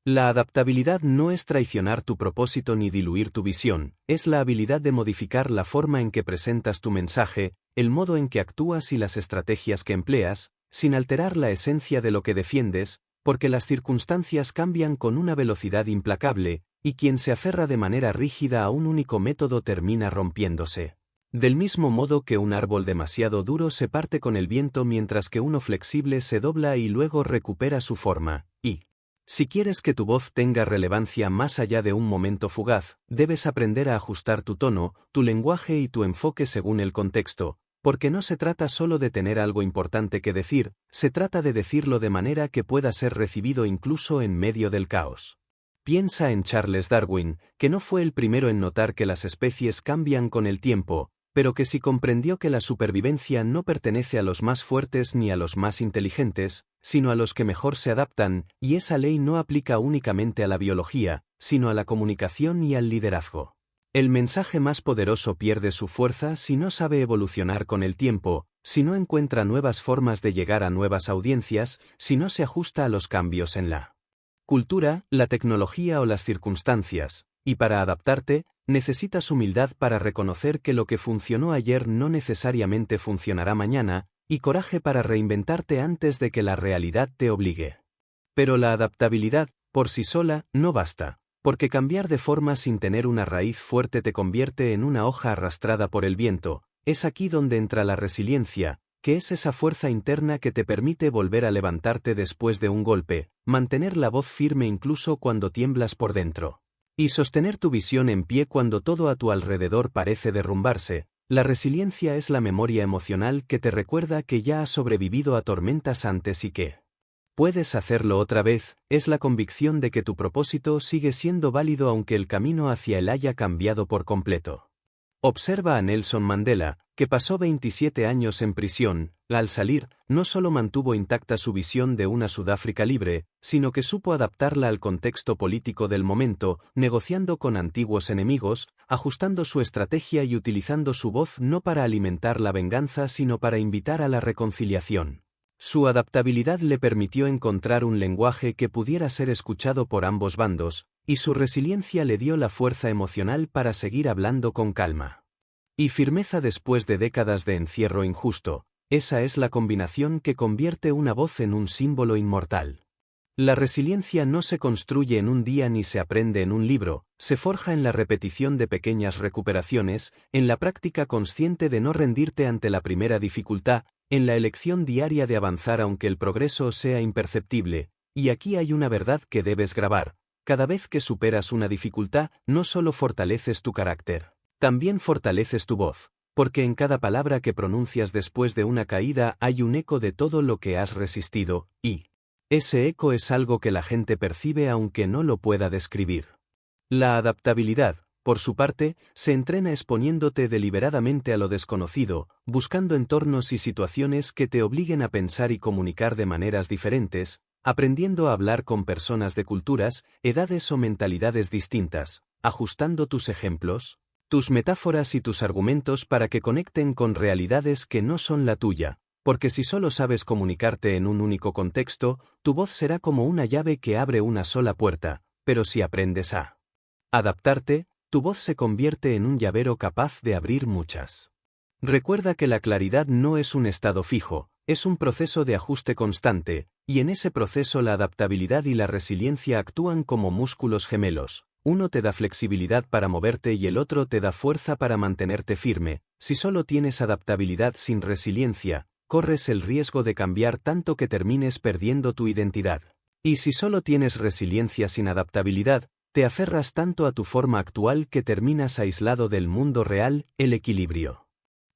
La adaptabilidad no es traicionar tu propósito ni diluir tu visión, es la habilidad de modificar la forma en que presentas tu mensaje, el modo en que actúas y las estrategias que empleas, sin alterar la esencia de lo que defiendes, porque las circunstancias cambian con una velocidad implacable, y quien se aferra de manera rígida a un único método termina rompiéndose. Del mismo modo que un árbol demasiado duro se parte con el viento mientras que uno flexible se dobla y luego recupera su forma, y si quieres que tu voz tenga relevancia más allá de un momento fugaz, debes aprender a ajustar tu tono, tu lenguaje y tu enfoque según el contexto, porque no se trata solo de tener algo importante que decir, se trata de decirlo de manera que pueda ser recibido incluso en medio del caos. Piensa en Charles Darwin, que no fue el primero en notar que las especies cambian con el tiempo, pero que sí comprendió que la supervivencia no pertenece a los más fuertes ni a los más inteligentes, sino a los que mejor se adaptan, y esa ley no aplica únicamente a la biología, sino a la comunicación y al liderazgo. El mensaje más poderoso pierde su fuerza si no sabe evolucionar con el tiempo, si no encuentra nuevas formas de llegar a nuevas audiencias, si no se ajusta a los cambios en la cultura, la tecnología o las circunstancias, y para adaptarte, necesitas humildad para reconocer que lo que funcionó ayer no necesariamente funcionará mañana, y coraje para reinventarte antes de que la realidad te obligue. Pero la adaptabilidad, por sí sola, no basta, porque cambiar de forma sin tener una raíz fuerte te convierte en una hoja arrastrada por el viento. Es aquí donde entra la resiliencia, que es esa fuerza interna que te permite volver a levantarte después de un golpe, mantener la voz firme incluso cuando tiemblas por dentro, y sostener tu visión en pie cuando todo a tu alrededor parece derrumbarse. La resiliencia es la memoria emocional que te recuerda que ya has sobrevivido a tormentas antes y que puedes hacerlo otra vez, es la convicción de que tu propósito sigue siendo válido aunque el camino hacia él haya cambiado por completo. Observa a Nelson Mandela, que pasó 27 años en prisión. Al salir, no solo mantuvo intacta su visión de una Sudáfrica libre, sino que supo adaptarla al contexto político del momento, negociando con antiguos enemigos, ajustando su estrategia y utilizando su voz no para alimentar la venganza sino para invitar a la reconciliación. Su adaptabilidad le permitió encontrar un lenguaje que pudiera ser escuchado por ambos bandos, y su resiliencia le dio la fuerza emocional para seguir hablando con calma y firmeza después de décadas de encierro injusto. Esa es la combinación que convierte una voz en un símbolo inmortal. La resiliencia no se construye en un día ni se aprende en un libro, se forja en la repetición de pequeñas recuperaciones, en la práctica consciente de no rendirte ante la primera dificultad, en la elección diaria de avanzar aunque el progreso sea imperceptible. Y aquí hay una verdad que debes grabar: cada vez que superas una dificultad, no solo fortaleces tu carácter, también fortaleces tu voz, porque en cada palabra que pronuncias después de una caída hay un eco de todo lo que has resistido, y ese eco es algo que la gente percibe aunque no lo pueda describir. La adaptabilidad, por su parte, se entrena exponiéndote deliberadamente a lo desconocido, buscando entornos y situaciones que te obliguen a pensar y comunicar de maneras diferentes, aprendiendo a hablar con personas de culturas, edades o mentalidades distintas, ajustando tus ejemplos, tus metáforas y tus argumentos para que conecten con realidades que no son la tuya, porque si solo sabes comunicarte en un único contexto, tu voz será como una llave que abre una sola puerta, pero si aprendes a adaptarte, tu voz se convierte en un llavero capaz de abrir muchas. Recuerda que la claridad no es un estado fijo, es un proceso de ajuste constante, y en ese proceso la adaptabilidad y la resiliencia actúan como músculos gemelos. Uno te da flexibilidad para moverte y el otro te da fuerza para mantenerte firme. Si solo tienes adaptabilidad sin resiliencia, corres el riesgo de cambiar tanto que termines perdiendo tu identidad. Y si solo tienes resiliencia sin adaptabilidad, te aferras tanto a tu forma actual que terminas aislado del mundo real. El equilibrio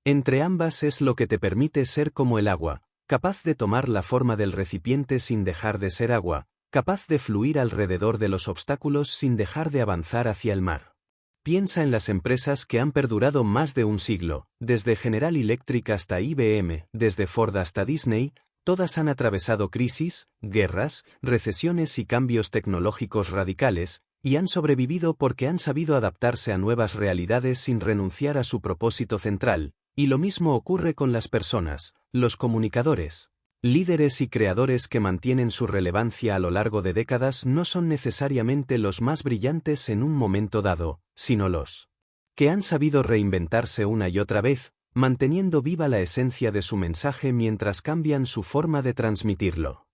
entre ambas es lo que te permite ser como el agua, capaz de tomar la forma del recipiente sin dejar de ser agua, capaz de fluir alrededor de los obstáculos sin dejar de avanzar hacia el mar. Piensa en las empresas que han perdurado más de un siglo, desde General Electric hasta IBM, desde Ford hasta Disney. Todas han atravesado crisis, guerras, recesiones y cambios tecnológicos radicales, y han sobrevivido porque han sabido adaptarse a nuevas realidades sin renunciar a su propósito central. Y lo mismo ocurre con las personas, los comunicadores, líderes y creadores que mantienen su relevancia a lo largo de décadas no son necesariamente los más brillantes en un momento dado, sino los que han sabido reinventarse una y otra vez, manteniendo viva la esencia de su mensaje mientras cambian su forma de transmitirlo.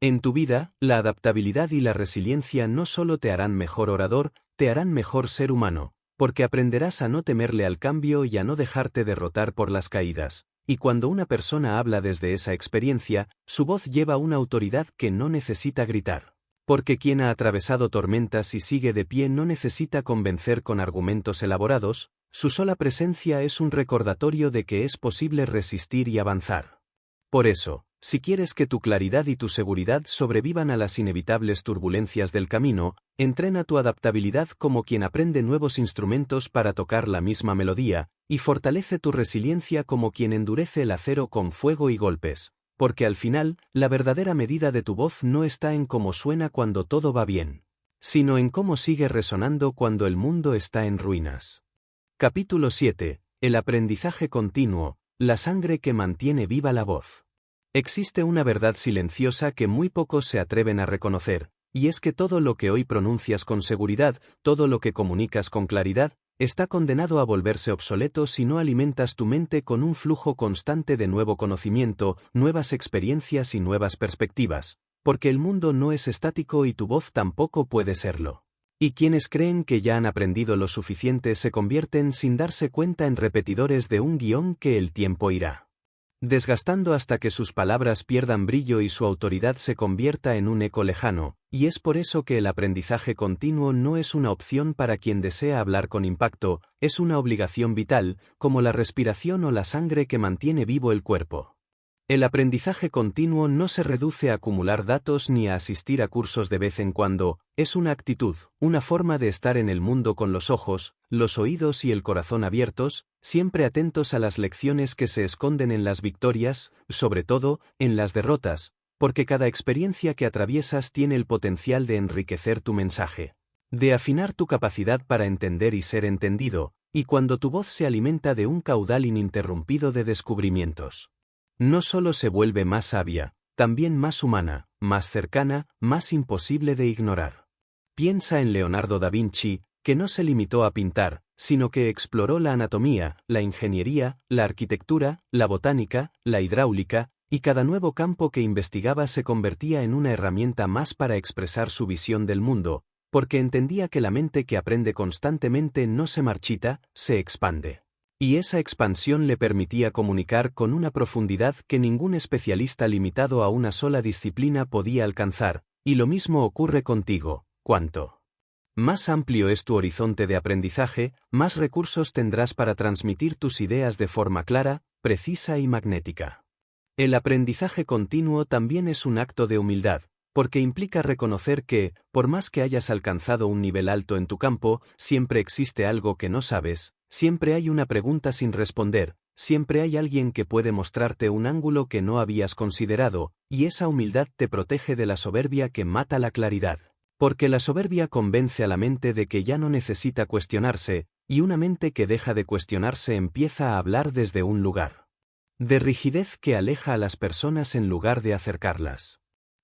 En tu vida, la adaptabilidad y la resiliencia no solo te harán mejor orador, te harán mejor ser humano, porque aprenderás a no temerle al cambio y a no dejarte derrotar por las caídas. Y cuando una persona habla desde esa experiencia, su voz lleva una autoridad que no necesita gritar. Porque quien ha atravesado tormentas y sigue de pie no necesita convencer con argumentos elaborados, su sola presencia es un recordatorio de que es posible resistir y avanzar. Por eso, si quieres que tu claridad y tu seguridad sobrevivan a las inevitables turbulencias del camino, entrena tu adaptabilidad como quien aprende nuevos instrumentos para tocar la misma melodía, y fortalece tu resiliencia como quien endurece el acero con fuego y golpes, porque al final, la verdadera medida de tu voz no está en cómo suena cuando todo va bien, sino en cómo sigue resonando cuando el mundo está en ruinas. Capítulo 7. El aprendizaje continuo, la sangre que mantiene viva la voz. Existe una verdad silenciosa que muy pocos se atreven a reconocer, y es que todo lo que hoy pronuncias con seguridad, todo lo que comunicas con claridad, está condenado a volverse obsoleto si no alimentas tu mente con un flujo constante de nuevo conocimiento, nuevas experiencias y nuevas perspectivas, porque el mundo no es estático y tu voz tampoco puede serlo. Y quienes creen que ya han aprendido lo suficiente se convierten sin darse cuenta en repetidores de un guión que el tiempo irá desgastando hasta que sus palabras pierdan brillo y su autoridad se convierta en un eco lejano, y es por eso que el aprendizaje continuo no es una opción para quien desea hablar con impacto, es una obligación vital, como la respiración o la sangre que mantiene vivo el cuerpo. El aprendizaje continuo no se reduce a acumular datos ni a asistir a cursos de vez en cuando, es una actitud, una forma de estar en el mundo con los ojos, los oídos y el corazón abiertos, siempre atentos a las lecciones que se esconden en las victorias, sobre todo, en las derrotas, porque cada experiencia que atraviesas tiene el potencial de enriquecer tu mensaje, de afinar tu capacidad para entender y ser entendido, y cuando tu voz se alimenta de un caudal ininterrumpido de descubrimientos. No solo se vuelve más sabia, también más humana, más cercana, más imposible de ignorar. Piensa en Leonardo da Vinci, que no se limitó a pintar, sino que exploró la anatomía, la ingeniería, la arquitectura, la botánica, la hidráulica, y cada nuevo campo que investigaba se convertía en una herramienta más para expresar su visión del mundo, porque entendía que la mente que aprende constantemente no se marchita, se expande. Y esa expansión le permitía comunicar con una profundidad que ningún especialista limitado a una sola disciplina podía alcanzar, y lo mismo ocurre contigo. Cuanto más amplio es tu horizonte de aprendizaje, más recursos tendrás para transmitir tus ideas de forma clara, precisa y magnética. El aprendizaje continuo también es un acto de humildad, porque implica reconocer que, por más que hayas alcanzado un nivel alto en tu campo, siempre existe algo que no sabes, siempre hay una pregunta sin responder, siempre hay alguien que puede mostrarte un ángulo que no habías considerado, y esa humildad te protege de la soberbia que mata la claridad. Porque la soberbia convence a la mente de que ya no necesita cuestionarse, y una mente que deja de cuestionarse empieza a hablar desde un lugar de rigidez que aleja a las personas en lugar de acercarlas.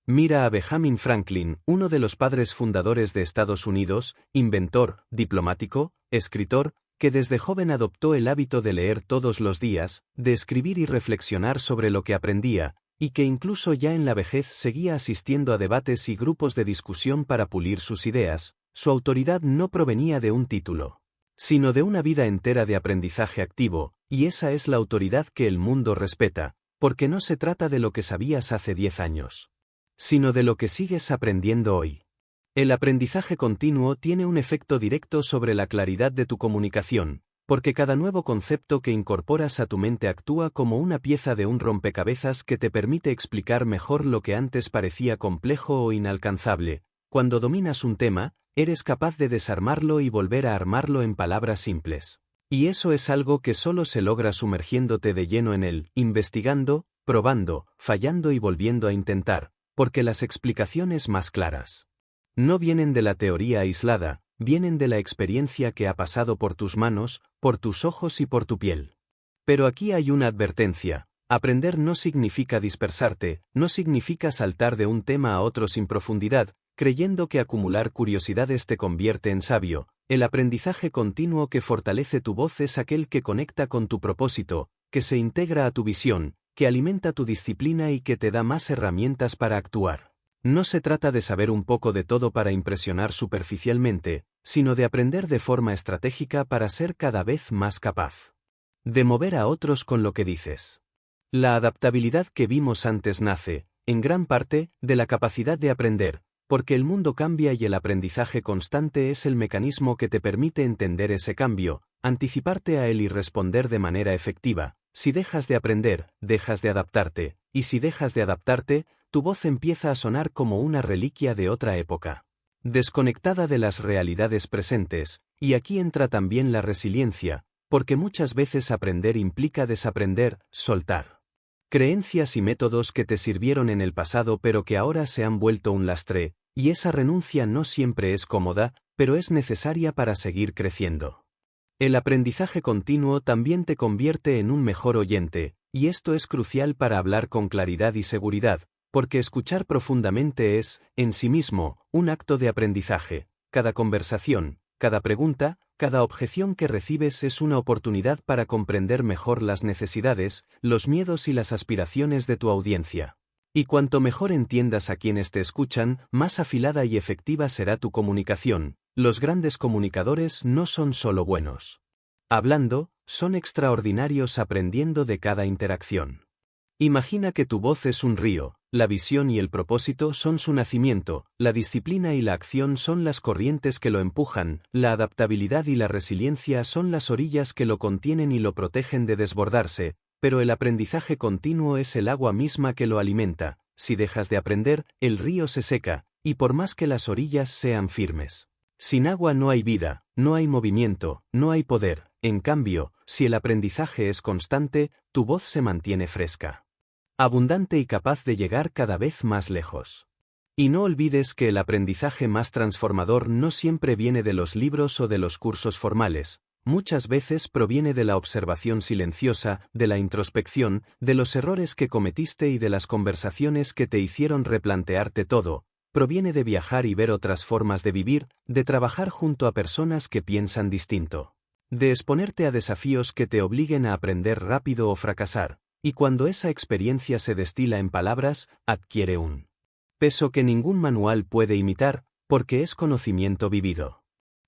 Mira a Benjamin Franklin, uno de los padres fundadores de Estados Unidos, inventor, diplomático, escritor, que desde joven adoptó el hábito de leer todos los días, de escribir y reflexionar sobre lo que aprendía, y que incluso ya en la vejez seguía asistiendo a debates y grupos de discusión para pulir sus ideas. Su autoridad no provenía de un título, sino de una vida entera de aprendizaje activo, y esa es la autoridad que el mundo respeta, porque no se trata de lo que sabías hace 10 años, sino de lo que sigues aprendiendo hoy. El aprendizaje continuo tiene un efecto directo sobre la claridad de tu comunicación, porque cada nuevo concepto que incorporas a tu mente actúa como una pieza de un rompecabezas que te permite explicar mejor lo que antes parecía complejo o inalcanzable. Cuando dominas un tema, eres capaz de desarmarlo y volver a armarlo en palabras simples. Y eso es algo que solo se logra sumergiéndote de lleno en él, investigando, probando, fallando y volviendo a intentar, porque las explicaciones más claras no vienen de la teoría aislada, vienen de la experiencia que ha pasado por tus manos, por tus ojos y por tu piel. Pero aquí hay una advertencia: aprender no significa dispersarte, no significa saltar de un tema a otro sin profundidad, creyendo que acumular curiosidades te convierte en sabio. El aprendizaje continuo que fortalece tu voz es aquel que conecta con tu propósito, que se integra a tu visión, que alimenta tu disciplina y que te da más herramientas para actuar. No se trata de saber un poco de todo para impresionar superficialmente, sino de aprender de forma estratégica para ser cada vez más capaz de mover a otros con lo que dices. La adaptabilidad que vimos antes nace, en gran parte, de la capacidad de aprender, porque el mundo cambia y el aprendizaje constante es el mecanismo que te permite entender ese cambio, anticiparte a él y responder de manera efectiva. Si dejas de aprender, dejas de adaptarte, y si dejas de adaptarte, tu voz empieza a sonar como una reliquia de otra época, desconectada de las realidades presentes, y aquí entra también la resiliencia, porque muchas veces aprender implica desaprender, soltar creencias y métodos que te sirvieron en el pasado pero que ahora se han vuelto un lastre, y esa renuncia no siempre es cómoda, pero es necesaria para seguir creciendo. El aprendizaje continuo también te convierte en un mejor oyente, y esto es crucial para hablar con claridad y seguridad, porque escuchar profundamente es, en sí mismo, un acto de aprendizaje. Cada conversación, cada pregunta, cada objeción que recibes es una oportunidad para comprender mejor las necesidades, los miedos y las aspiraciones de tu audiencia. Y cuanto mejor entiendas a quienes te escuchan, más afilada y efectiva será tu comunicación. Los grandes comunicadores no son solo buenos hablando, son extraordinarios aprendiendo de cada interacción. Imagina que tu voz es un río, la visión y el propósito son su nacimiento, la disciplina y la acción son las corrientes que lo empujan, la adaptabilidad y la resiliencia son las orillas que lo contienen y lo protegen de desbordarse. pero el aprendizaje continuo es el agua misma que lo alimenta. Si dejas de aprender, el río se seca, y por más que las orillas sean firmes. Sin agua no hay vida, no hay movimiento, no hay poder. En cambio, si el aprendizaje es constante, tu voz se mantiene fresca, abundante y capaz de llegar cada vez más lejos. Y no olvides que el aprendizaje más transformador no siempre viene de los libros o de los cursos formales, muchas veces proviene de la observación silenciosa, de la introspección, de los errores que cometiste y de las conversaciones que te hicieron replantearte todo. Proviene de viajar y ver otras formas de vivir, de trabajar junto a personas que piensan distinto, de exponerte a desafíos que te obliguen a aprender rápido o fracasar, y cuando esa experiencia se destila en palabras, adquiere un peso que ningún manual puede imitar, porque es conocimiento vivido.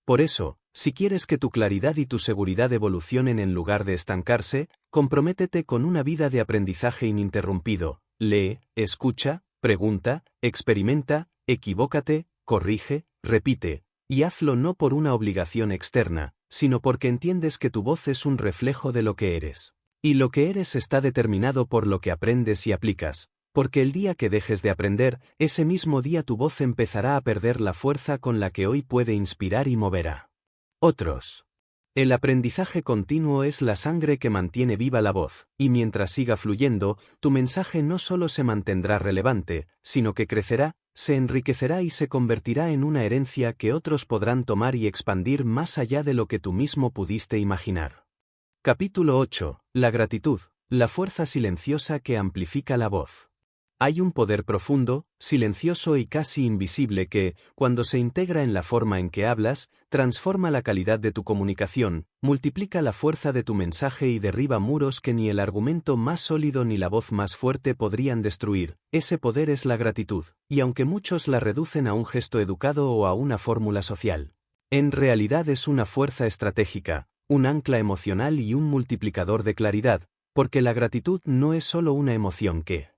Por eso, si quieres que tu claridad y tu seguridad evolucionen en lugar de estancarse, comprométete con una vida de aprendizaje ininterrumpido. Lee, escucha, pregunta, experimenta, equivócate, corrige, repite, y hazlo no por una obligación externa, sino porque entiendes que tu voz es un reflejo de lo que eres. Y lo que eres está determinado por lo que aprendes y aplicas, porque el día que dejes de aprender, ese mismo día tu voz empezará a perder la fuerza con la que hoy puede inspirar y mover a otros. El aprendizaje continuo es la sangre que mantiene viva la voz, y mientras siga fluyendo, tu mensaje no solo se mantendrá relevante, sino que crecerá, se enriquecerá y se convertirá en una herencia que otros podrán tomar y expandir más allá de lo que tú mismo pudiste imaginar. Capítulo 8. La gratitud, la fuerza silenciosa que amplifica la voz. Hay un poder profundo, silencioso y casi invisible que, cuando se integra en la forma en que hablas, transforma la calidad de tu comunicación, multiplica la fuerza de tu mensaje y derriba muros que ni el argumento más sólido ni la voz más fuerte podrían destruir. Ese poder es la gratitud, y aunque muchos la reducen a un gesto educado o a una fórmula social, en realidad es una fuerza estratégica, un ancla emocional y un multiplicador de claridad, porque la gratitud no es solo una emoción que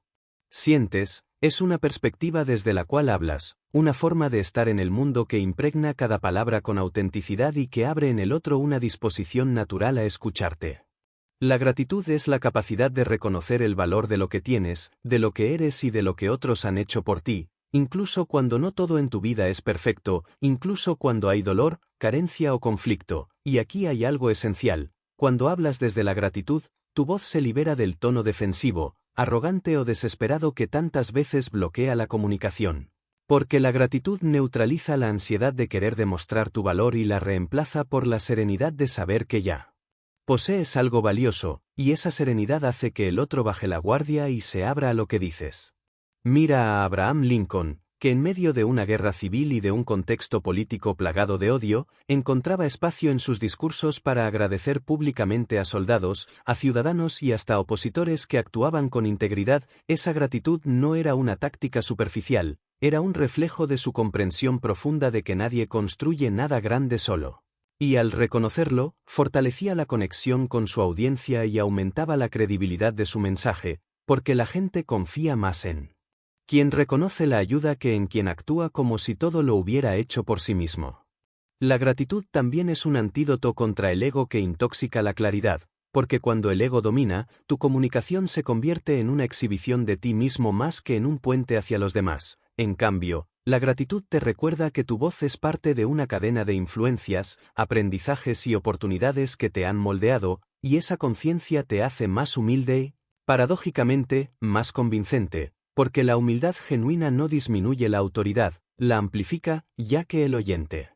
sientes, es una perspectiva desde la cual hablas, una forma de estar en el mundo que impregna cada palabra con autenticidad y que abre en el otro una disposición natural a escucharte. La gratitud es la capacidad de reconocer el valor de lo que tienes, de lo que eres y de lo que otros han hecho por ti, incluso cuando no todo en tu vida es perfecto, incluso cuando hay dolor, carencia o conflicto, y aquí hay algo esencial: cuando hablas desde la gratitud, tu voz se libera del tono defensivo, arrogante o desesperado que tantas veces bloquea la comunicación. Porque la gratitud neutraliza la ansiedad de querer demostrar tu valor y la reemplaza por la serenidad de saber que ya posees algo valioso, y esa serenidad hace que el otro baje la guardia y se abra a lo que dices. Mira a Abraham Lincoln, que en medio de una guerra civil y de un contexto político plagado de odio, encontraba espacio en sus discursos para agradecer públicamente a soldados, a ciudadanos y hasta opositores que actuaban con integridad. Esa gratitud no era una táctica superficial, era un reflejo de su comprensión profunda de que nadie construye nada grande solo. Y al reconocerlo, fortalecía la conexión con su audiencia y aumentaba la credibilidad de su mensaje, porque la gente confía más en quien reconoce la ayuda que en quien actúa como si todo lo hubiera hecho por sí mismo. La gratitud también es un antídoto contra el ego que intoxica la claridad, porque cuando el ego domina, tu comunicación se convierte en una exhibición de ti mismo más que en un puente hacia los demás. En cambio, la gratitud te recuerda que tu voz es parte de una cadena de influencias, aprendizajes y oportunidades que te han moldeado, y esa conciencia te hace más humilde y, paradójicamente, más convincente. Porque la humildad genuina no disminuye la autoridad, la amplifica, ya que el oyente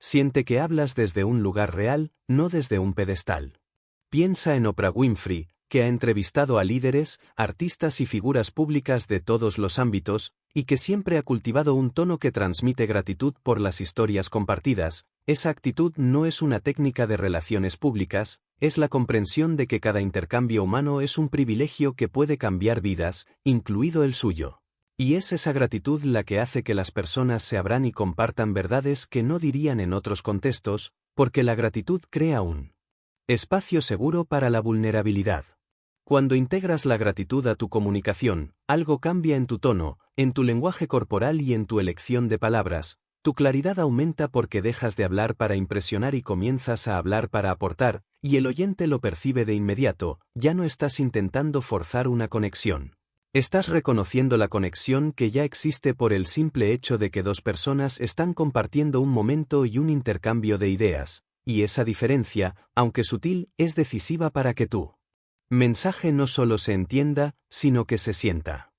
siente que hablas desde un lugar real, no desde un pedestal. Piensa en Oprah Winfrey, que ha entrevistado a líderes, artistas y figuras públicas de todos los ámbitos, y que siempre ha cultivado un tono que transmite gratitud por las historias compartidas. Esa actitud no es una técnica de relaciones públicas, es la comprensión de que cada intercambio humano es un privilegio que puede cambiar vidas, incluido el suyo. Y es esa gratitud la que hace que las personas se abran y compartan verdades que no dirían en otros contextos, porque la gratitud crea un espacio seguro para la vulnerabilidad. Cuando integras la gratitud a tu comunicación, algo cambia en tu tono, en tu lenguaje corporal y en tu elección de palabras. Tu claridad aumenta porque dejas de hablar para impresionar y comienzas a hablar para aportar, y el oyente lo percibe de inmediato, ya no estás intentando forzar una conexión. Estás reconociendo la conexión que ya existe por el simple hecho de que dos personas están compartiendo un momento y un intercambio de ideas, y esa diferencia, aunque sutil, es decisiva para que tu mensaje no solo se entienda, sino que se sienta.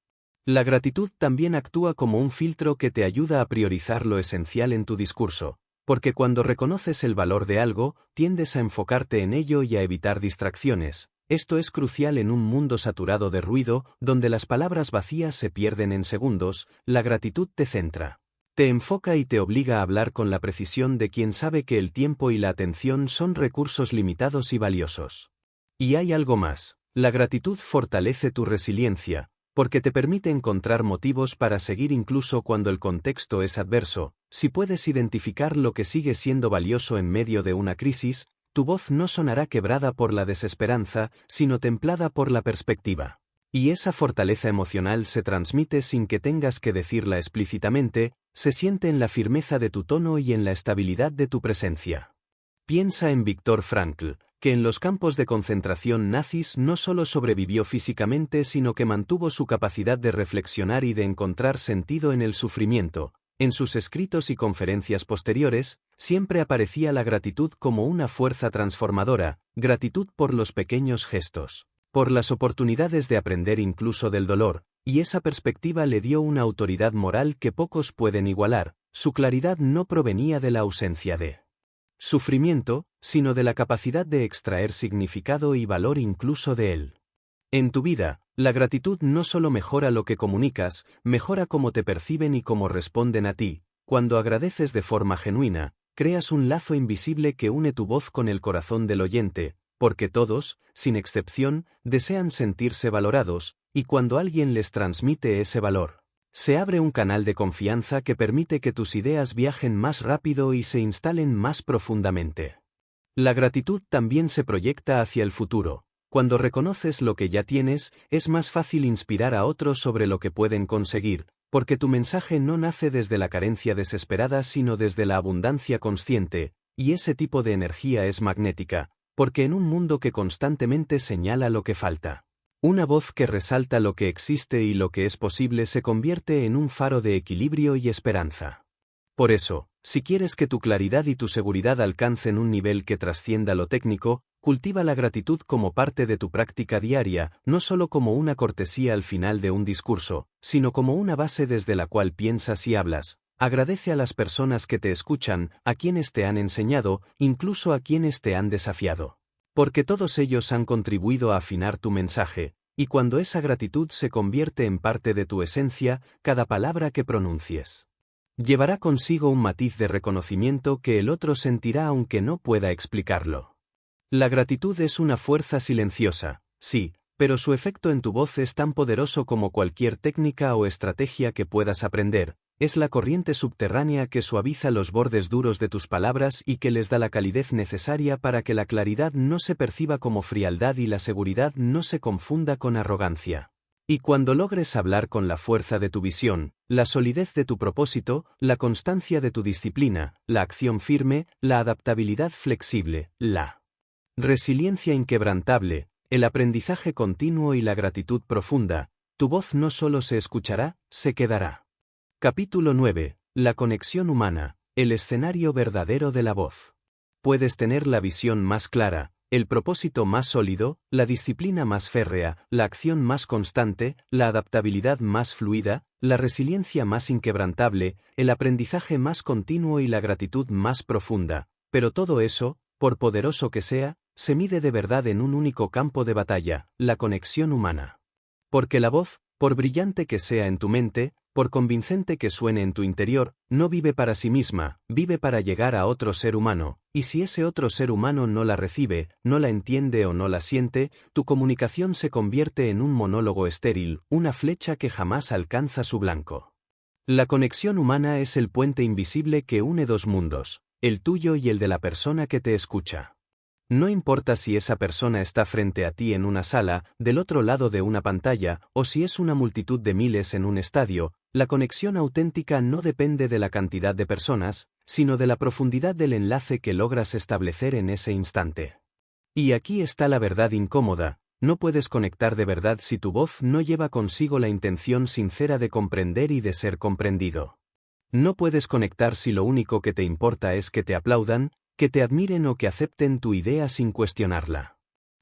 La gratitud también actúa como un filtro que te ayuda a priorizar lo esencial en tu discurso, porque cuando reconoces el valor de algo, tiendes a enfocarte en ello y a evitar distracciones. Esto es crucial en un mundo saturado de ruido, donde las palabras vacías se pierden en segundos. La gratitud te centra. Te enfoca y te obliga a hablar con la precisión de quien sabe que el tiempo y la atención son recursos limitados y valiosos. Y hay algo más. La gratitud fortalece tu resiliencia, porque te permite encontrar motivos para seguir incluso cuando el contexto es adverso. Si puedes identificar lo que sigue siendo valioso en medio de una crisis, tu voz no sonará quebrada por la desesperanza, sino templada por la perspectiva. Y esa fortaleza emocional se transmite sin que tengas que decirla explícitamente, se siente en la firmeza de tu tono y en la estabilidad de tu presencia. Piensa en Viktor Frankl, que en los campos de concentración nazis no solo sobrevivió físicamente sino que mantuvo su capacidad de reflexionar y de encontrar sentido en el sufrimiento. En sus escritos y conferencias posteriores, siempre aparecía la gratitud como una fuerza transformadora, gratitud por los pequeños gestos, por las oportunidades de aprender incluso del dolor, y esa perspectiva le dio una autoridad moral que pocos pueden igualar. Su claridad no provenía de la ausencia de sufrimiento, sino de la capacidad de extraer significado y valor incluso de él. En tu vida, la gratitud no solo mejora lo que comunicas, mejora cómo te perciben y cómo responden a ti. Cuando agradeces de forma genuina, creas un lazo invisible que une tu voz con el corazón del oyente, porque todos, sin excepción, desean sentirse valorados, y cuando alguien les transmite ese valor, se abre un canal de confianza que permite que tus ideas viajen más rápido y se instalen más profundamente. La gratitud también se proyecta hacia el futuro. Cuando reconoces lo que ya tienes, es más fácil inspirar a otros sobre lo que pueden conseguir, porque tu mensaje no nace desde la carencia desesperada sino desde la abundancia consciente, y ese tipo de energía es magnética, porque en un mundo que constantemente señala lo que falta, una voz que resalta lo que existe y lo que es posible se convierte en un faro de equilibrio y esperanza. Por eso, si quieres que tu claridad y tu seguridad alcancen un nivel que trascienda lo técnico, cultiva la gratitud como parte de tu práctica diaria, no solo como una cortesía al final de un discurso, sino como una base desde la cual piensas y hablas. Agradece a las personas que te escuchan, a quienes te han enseñado, incluso a quienes te han desafiado. Porque todos ellos han contribuido a afinar tu mensaje, y cuando esa gratitud se convierte en parte de tu esencia, cada palabra que pronuncies llevará consigo un matiz de reconocimiento que el otro sentirá aunque no pueda explicarlo. La gratitud es una fuerza silenciosa, sí, pero su efecto en tu voz es tan poderoso como cualquier técnica o estrategia que puedas aprender. Es la corriente subterránea que suaviza los bordes duros de tus palabras y que les da la calidez necesaria para que la claridad no se perciba como frialdad y la seguridad no se confunda con arrogancia. Y cuando logres hablar con la fuerza de tu visión, la solidez de tu propósito, la constancia de tu disciplina, la acción firme, la adaptabilidad flexible, la resiliencia inquebrantable, el aprendizaje continuo y la gratitud profunda, tu voz no solo se escuchará, se quedará. Capítulo 9. La conexión humana, el escenario verdadero de la voz. Puedes tener la visión más clara, el propósito más sólido, la disciplina más férrea, la acción más constante, la adaptabilidad más fluida, la resiliencia más inquebrantable, el aprendizaje más continuo y la gratitud más profunda, pero todo eso, por poderoso que sea, se mide de verdad en un único campo de batalla, la conexión humana. Porque la voz, por brillante que sea en tu mente, por convincente que suene en tu interior, no vive para sí misma, vive para llegar a otro ser humano, y si ese otro ser humano no la recibe, no la entiende o no la siente, tu comunicación se convierte en un monólogo estéril, una flecha que jamás alcanza su blanco. La conexión humana es el puente invisible que une dos mundos, el tuyo y el de la persona que te escucha. No importa si esa persona está frente a ti en una sala, del otro lado de una pantalla, o si es una multitud de miles en un estadio, la conexión auténtica no depende de la cantidad de personas, sino de la profundidad del enlace que logras establecer en ese instante. Y aquí está la verdad incómoda: no puedes conectar de verdad si tu voz no lleva consigo la intención sincera de comprender y de ser comprendido. No puedes conectar si lo único que te importa es que te aplaudan, que te admiren o que acepten tu idea sin cuestionarla.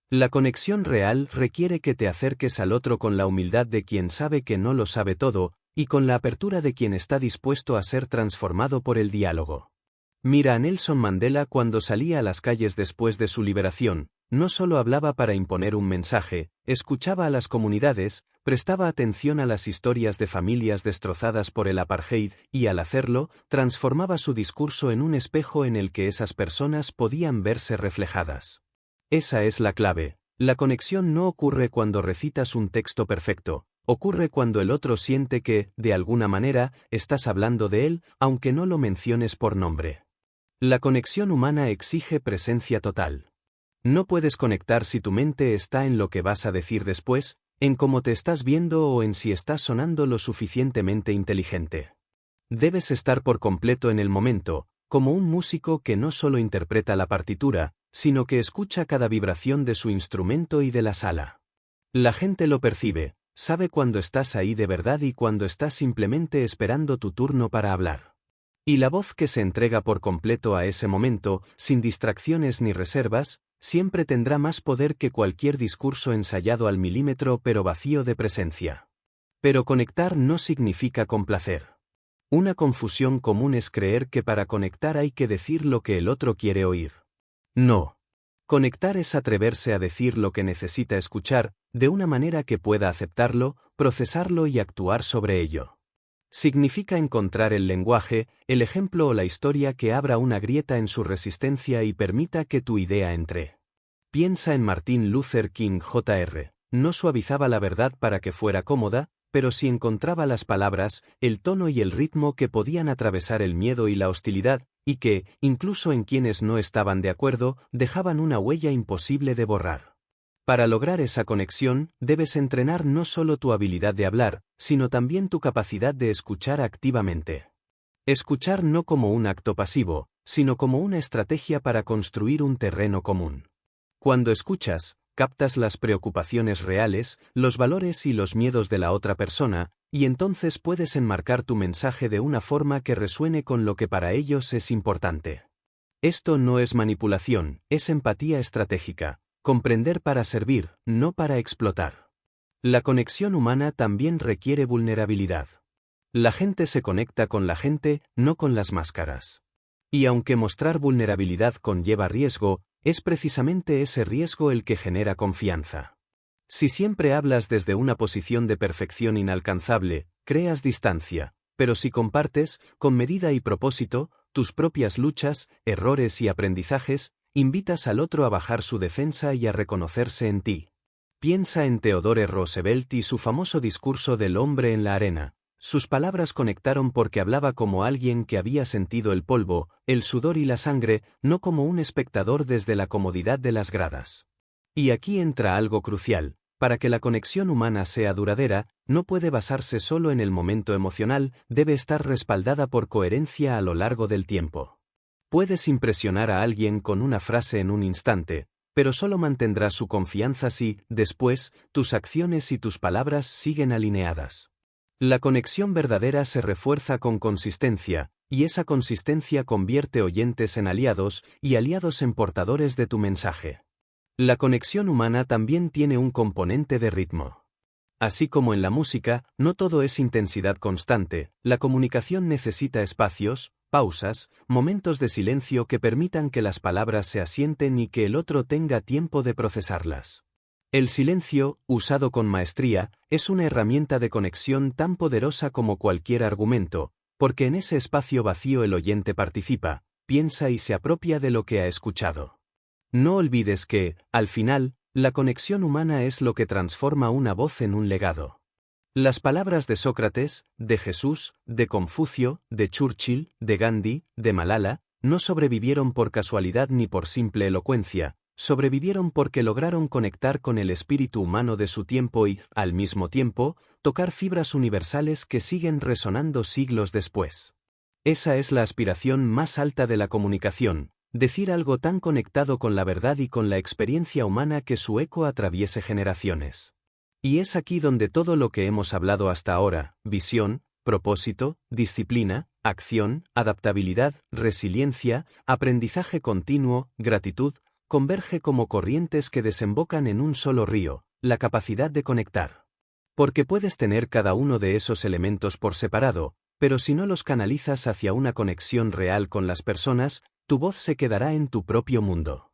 La conexión real requiere que te acerques al otro con la humildad de quien sabe que no lo sabe todo, y con la apertura de quien está dispuesto a ser transformado por el diálogo. Mira a Nelson Mandela cuando salía a las calles después de su liberación. No solo hablaba para imponer un mensaje, escuchaba a las comunidades, prestaba atención a las historias de familias destrozadas por el apartheid y, al hacerlo, transformaba su discurso en un espejo en el que esas personas podían verse reflejadas. Esa es la clave. La conexión no ocurre cuando recitas un texto perfecto, ocurre cuando el otro siente que, de alguna manera, estás hablando de él, aunque no lo menciones por nombre. La conexión humana exige presencia total. No puedes conectar si tu mente está en lo que vas a decir después, en cómo te estás viendo o en si estás sonando lo suficientemente inteligente. Debes estar por completo en el momento, como un músico que no solo interpreta la partitura, sino que escucha cada vibración de su instrumento y de la sala. La gente lo percibe, sabe cuando estás ahí de verdad y cuando estás simplemente esperando tu turno para hablar. Y la voz que se entrega por completo a ese momento, sin distracciones ni reservas, siempre tendrá más poder que cualquier discurso ensayado al milímetro pero vacío de presencia. Pero conectar no significa complacer. Una confusión común es creer que para conectar hay que decir lo que el otro quiere oír. No. Conectar es atreverse a decir lo que necesita escuchar, de una manera que pueda aceptarlo, procesarlo y actuar sobre ello. Significa encontrar el lenguaje, el ejemplo o la historia que abra una grieta en su resistencia y permita que tu idea entre. Piensa en Martin Luther King Jr. No suavizaba la verdad para que fuera cómoda, pero sí encontraba las palabras, el tono y el ritmo que podían atravesar el miedo y la hostilidad, y que, incluso en quienes no estaban de acuerdo, dejaban una huella imposible de borrar. Para lograr esa conexión, debes entrenar no solo tu habilidad de hablar, sino también tu capacidad de escuchar activamente. Escuchar no como un acto pasivo, sino como una estrategia para construir un terreno común. Cuando escuchas, captas las preocupaciones reales, los valores y los miedos de la otra persona, y entonces puedes enmarcar tu mensaje de una forma que resuene con lo que para ellos es importante. Esto no es manipulación, es empatía estratégica. Comprender para servir, no para explotar. La conexión humana también requiere vulnerabilidad. La gente se conecta con la gente, no con las máscaras. Y aunque mostrar vulnerabilidad conlleva riesgo, es precisamente ese riesgo el que genera confianza. Si siempre hablas desde una posición de perfección inalcanzable, creas distancia, pero si compartes, con medida y propósito, tus propias luchas, errores y aprendizajes, invitas al otro a bajar su defensa y a reconocerse en ti. Piensa en Theodore Roosevelt y su famoso discurso del hombre en la arena. Sus palabras conectaron porque hablaba como alguien que había sentido el polvo, el sudor y la sangre, no como un espectador desde la comodidad de las gradas. Y aquí entra algo crucial: para que la conexión humana sea duradera, no puede basarse solo en el momento emocional, debe estar respaldada por coherencia a lo largo del tiempo. Puedes impresionar a alguien con una frase en un instante, pero solo mantendrás su confianza si, después, tus acciones y tus palabras siguen alineadas. La conexión verdadera se refuerza con consistencia, y esa consistencia convierte oyentes en aliados y aliados en portadores de tu mensaje. La conexión humana también tiene un componente de ritmo. Así como en la música, no todo es intensidad constante, la comunicación necesita espacios, pausas, momentos de silencio que permitan que las palabras se asienten y que el otro tenga tiempo de procesarlas. El silencio, usado con maestría, es una herramienta de conexión tan poderosa como cualquier argumento, porque en ese espacio vacío el oyente participa, piensa y se apropia de lo que ha escuchado. No olvides que, al final, la conexión humana es lo que transforma una voz en un legado. Las palabras de Sócrates, de Jesús, de Confucio, de Churchill, de Gandhi, de Malala, no sobrevivieron por casualidad ni por simple elocuencia, sobrevivieron porque lograron conectar con el espíritu humano de su tiempo y, al mismo tiempo, tocar fibras universales que siguen resonando siglos después. Esa es la aspiración más alta de la comunicación: decir algo tan conectado con la verdad y con la experiencia humana que su eco atraviese generaciones. Y es aquí donde todo lo que hemos hablado hasta ahora, visión, propósito, disciplina, acción, adaptabilidad, resiliencia, aprendizaje continuo, gratitud, converge como corrientes que desembocan en un solo río, la capacidad de conectar. Porque puedes tener cada uno de esos elementos por separado, pero si no los canalizas hacia una conexión real con las personas, tu voz se quedará en tu propio mundo.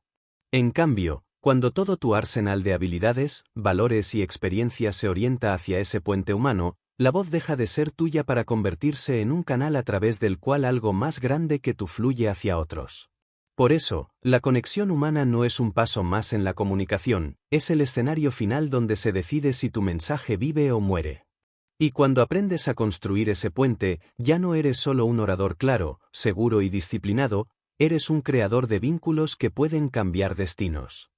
En cambio, cuando todo tu arsenal de habilidades, valores y experiencias se orienta hacia ese puente humano, la voz deja de ser tuya para convertirse en un canal a través del cual algo más grande que tú fluye hacia otros. Por eso, la conexión humana no es un paso más en la comunicación, es el escenario final donde se decide si tu mensaje vive o muere. Y cuando aprendes a construir ese puente, ya no eres solo un orador claro, seguro y disciplinado, eres un creador de vínculos que pueden cambiar destinos.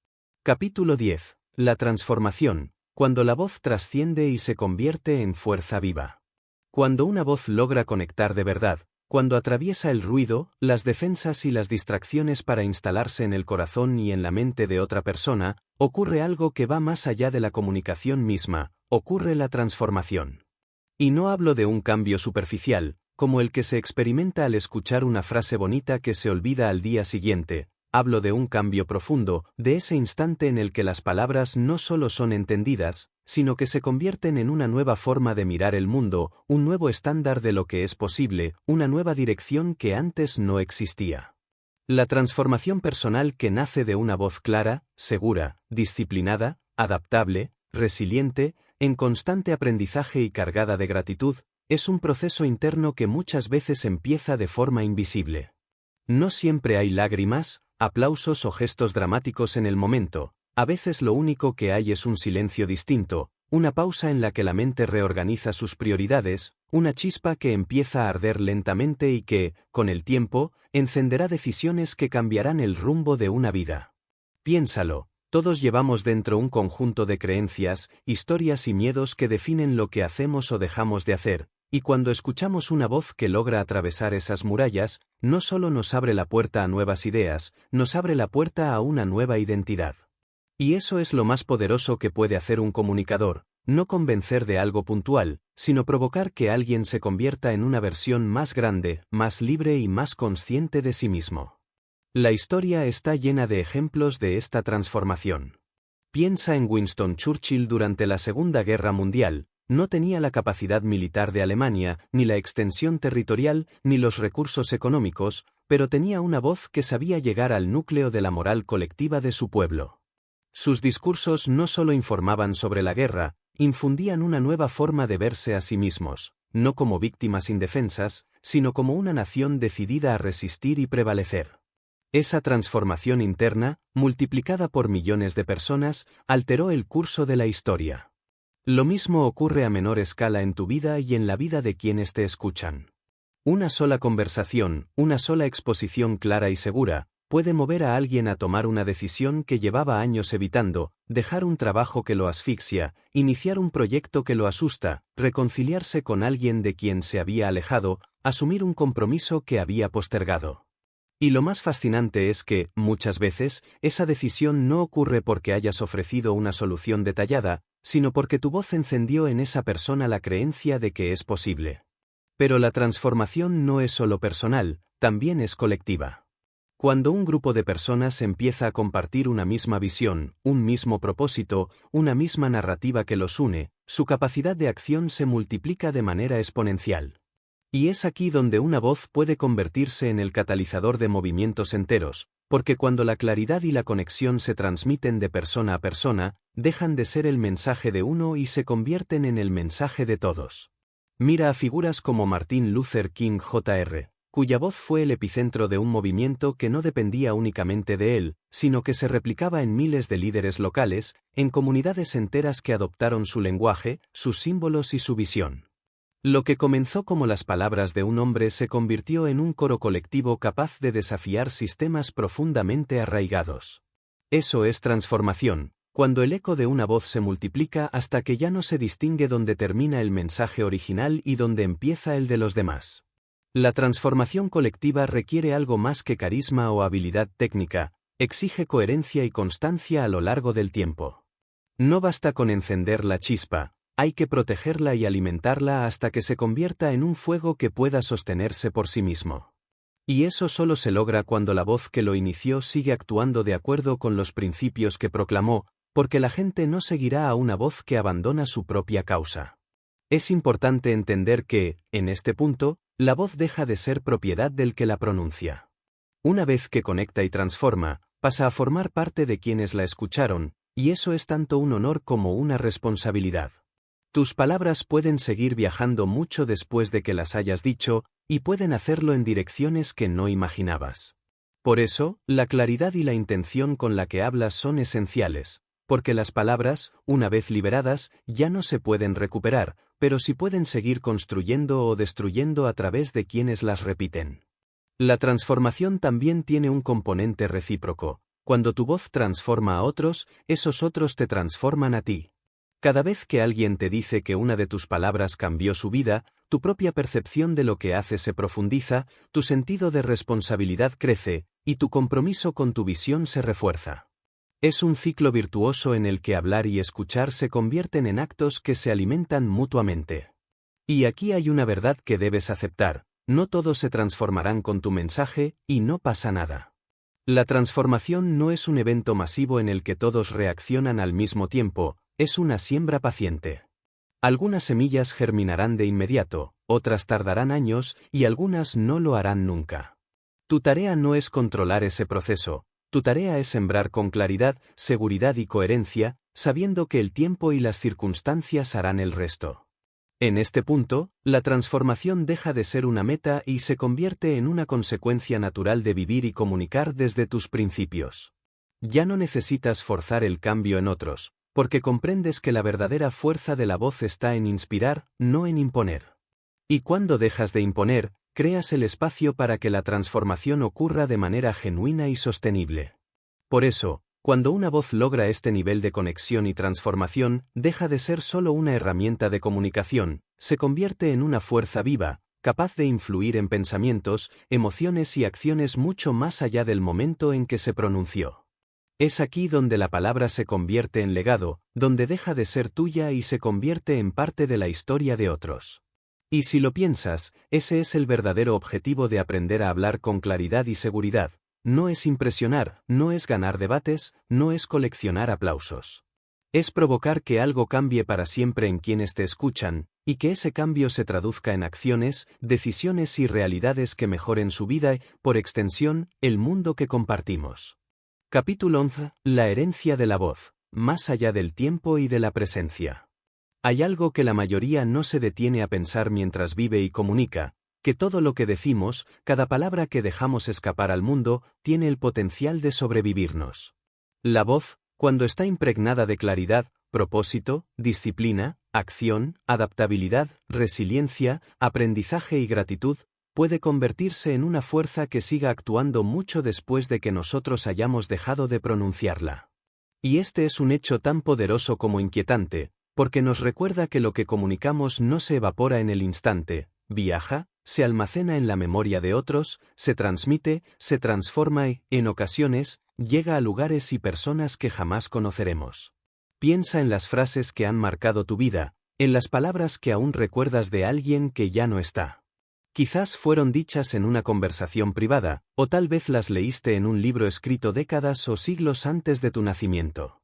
Capítulo 10. La transformación, cuando la voz trasciende y se convierte en fuerza viva. Cuando una voz logra conectar de verdad, cuando atraviesa el ruido, las defensas y las distracciones para instalarse en el corazón y en la mente de otra persona, ocurre algo que va más allá de la comunicación misma, ocurre la transformación. Y no hablo de un cambio superficial, como el que se experimenta al escuchar una frase bonita que se olvida al día siguiente. Hablo de un cambio profundo, de ese instante en el que las palabras no solo son entendidas, sino que se convierten en una nueva forma de mirar el mundo, un nuevo estándar de lo que es posible, una nueva dirección que antes no existía. La transformación personal que nace de una voz clara, segura, disciplinada, adaptable, resiliente, en constante aprendizaje y cargada de gratitud, es un proceso interno que muchas veces empieza de forma invisible. No siempre hay lágrimas, aplausos o gestos dramáticos en el momento, a veces lo único que hay es un silencio distinto, una pausa en la que la mente reorganiza sus prioridades, una chispa que empieza a arder lentamente y que, con el tiempo, encenderá decisiones que cambiarán el rumbo de una vida. Piénsalo, todos llevamos dentro un conjunto de creencias, historias y miedos que definen lo que hacemos o dejamos de hacer, y cuando escuchamos una voz que logra atravesar esas murallas, no solo nos abre la puerta a nuevas ideas, nos abre la puerta a una nueva identidad. Y eso es lo más poderoso que puede hacer un comunicador, no convencer de algo puntual, sino provocar que alguien se convierta en una versión más grande, más libre y más consciente de sí mismo. La historia está llena de ejemplos de esta transformación. Piensa en Winston Churchill durante la Segunda Guerra Mundial. No tenía la capacidad militar de Alemania, ni la extensión territorial, ni los recursos económicos, pero tenía una voz que sabía llegar al núcleo de la moral colectiva de su pueblo. Sus discursos no solo informaban sobre la guerra, infundían una nueva forma de verse a sí mismos, no como víctimas indefensas, sino como una nación decidida a resistir y prevalecer. Esa transformación interna, multiplicada por millones de personas, alteró el curso de la historia. Lo mismo ocurre a menor escala en tu vida y en la vida de quienes te escuchan. Una sola conversación, una sola exposición clara y segura, puede mover a alguien a tomar una decisión que llevaba años evitando, dejar un trabajo que lo asfixia, iniciar un proyecto que lo asusta, reconciliarse con alguien de quien se había alejado, asumir un compromiso que había postergado. Y lo más fascinante es que, muchas veces, esa decisión no ocurre porque hayas ofrecido una solución detallada, sino porque tu voz encendió en esa persona la creencia de que es posible. Pero la transformación no es solo personal, también es colectiva. Cuando un grupo de personas empieza a compartir una misma visión, un mismo propósito, una misma narrativa que los une, su capacidad de acción se multiplica de manera exponencial. Y es aquí donde una voz puede convertirse en el catalizador de movimientos enteros, porque cuando la claridad y la conexión se transmiten de persona a persona, dejan de ser el mensaje de uno y se convierten en el mensaje de todos. Mira a figuras como Martin Luther King Jr., cuya voz fue el epicentro de un movimiento que no dependía únicamente de él, sino que se replicaba en miles de líderes locales, en comunidades enteras que adoptaron su lenguaje, sus símbolos y su visión. Lo que comenzó como las palabras de un hombre se convirtió en un coro colectivo capaz de desafiar sistemas profundamente arraigados. Eso es transformación, cuando el eco de una voz se multiplica hasta que ya no se distingue dónde termina el mensaje original y dónde empieza el de los demás. La transformación colectiva requiere algo más que carisma o habilidad técnica, exige coherencia y constancia a lo largo del tiempo. No basta con encender la chispa, hay que protegerla y alimentarla hasta que se convierta en un fuego que pueda sostenerse por sí mismo. Y eso solo se logra cuando la voz que lo inició sigue actuando de acuerdo con los principios que proclamó, porque la gente no seguirá a una voz que abandona su propia causa. Es importante entender que, en este punto, la voz deja de ser propiedad del que la pronuncia. Una vez que conecta y transforma, pasa a formar parte de quienes la escucharon, y eso es tanto un honor como una responsabilidad. Tus palabras pueden seguir viajando mucho después de que las hayas dicho, y pueden hacerlo en direcciones que no imaginabas. Por eso, la claridad y la intención con la que hablas son esenciales, porque las palabras, una vez liberadas, ya no se pueden recuperar, pero sí pueden seguir construyendo o destruyendo a través de quienes las repiten. La transformación también tiene un componente recíproco. Cuando tu voz transforma a otros, esos otros te transforman a ti. Cada vez que alguien te dice que una de tus palabras cambió su vida, tu propia percepción de lo que haces se profundiza, tu sentido de responsabilidad crece, y tu compromiso con tu visión se refuerza. Es un ciclo virtuoso en el que hablar y escuchar se convierten en actos que se alimentan mutuamente. Y aquí hay una verdad que debes aceptar: no todos se transformarán con tu mensaje, y no pasa nada. La transformación no es un evento masivo en el que todos reaccionan al mismo tiempo, es una siembra paciente. Algunas semillas germinarán de inmediato, otras tardarán años, y algunas no lo harán nunca. Tu tarea no es controlar ese proceso, tu tarea es sembrar con claridad, seguridad y coherencia, sabiendo que el tiempo y las circunstancias harán el resto. En este punto, la transformación deja de ser una meta y se convierte en una consecuencia natural de vivir y comunicar desde tus principios. Ya no necesitas forzar el cambio en otros, porque comprendes que la verdadera fuerza de la voz está en inspirar, no en imponer. Y cuando dejas de imponer, creas el espacio para que la transformación ocurra de manera genuina y sostenible. Por eso, cuando una voz logra este nivel de conexión y transformación, deja de ser solo una herramienta de comunicación, se convierte en una fuerza viva, capaz de influir en pensamientos, emociones y acciones mucho más allá del momento en que se pronunció. Es aquí donde la palabra se convierte en legado, donde deja de ser tuya y se convierte en parte de la historia de otros. Y si lo piensas, ese es el verdadero objetivo de aprender a hablar con claridad y seguridad. No es impresionar, no es ganar debates, no es coleccionar aplausos. Es provocar que algo cambie para siempre en quienes te escuchan, y que ese cambio se traduzca en acciones, decisiones y realidades que mejoren su vida y, por extensión, el mundo que compartimos. Capítulo 11. La herencia de la voz, más allá del tiempo y de la presencia. Hay algo que la mayoría no se detiene a pensar mientras vive y comunica, que todo lo que decimos, cada palabra que dejamos escapar al mundo, tiene el potencial de sobrevivirnos. La voz, cuando está impregnada de claridad, propósito, disciplina, acción, adaptabilidad, resiliencia, aprendizaje y gratitud, puede convertirse en una fuerza que siga actuando mucho después de que nosotros hayamos dejado de pronunciarla. Y este es un hecho tan poderoso como inquietante, porque nos recuerda que lo que comunicamos no se evapora en el instante, viaja, se almacena en la memoria de otros, se transmite, se transforma y, en ocasiones, llega a lugares y personas que jamás conoceremos. Piensa en las frases que han marcado tu vida, en las palabras que aún recuerdas de alguien que ya no está. Quizás fueron dichas en una conversación privada, o tal vez las leíste en un libro escrito décadas o siglos antes de tu nacimiento.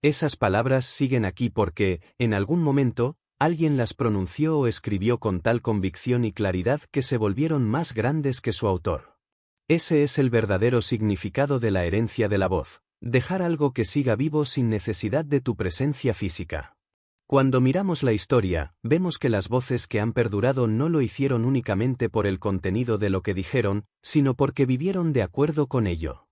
Esas palabras siguen aquí porque, en algún momento, alguien las pronunció o escribió con tal convicción y claridad que se volvieron más grandes que su autor. Ese es el verdadero significado de la herencia de la voz, dejar algo que siga vivo sin necesidad de tu presencia física. Cuando miramos la historia, vemos que las voces que han perdurado no lo hicieron únicamente por el contenido de lo que dijeron, sino porque vivieron de acuerdo con ello.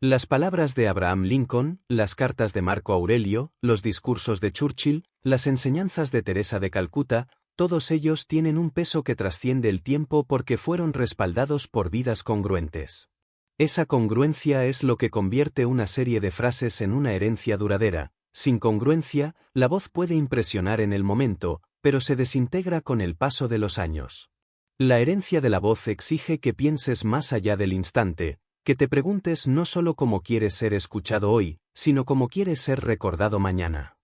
Las palabras de Abraham Lincoln, las cartas de Marco Aurelio, los discursos de Churchill, las enseñanzas de Teresa de Calcuta, todos ellos tienen un peso que trasciende el tiempo porque fueron respaldados por vidas congruentes. Esa congruencia es lo que convierte una serie de frases en una herencia duradera. Sin congruencia, la voz puede impresionar en el momento, pero se desintegra con el paso de los años. La herencia de la voz exige que pienses más allá del instante, que te preguntes no solo cómo quieres ser escuchado hoy, sino cómo quieres ser recordado mañana.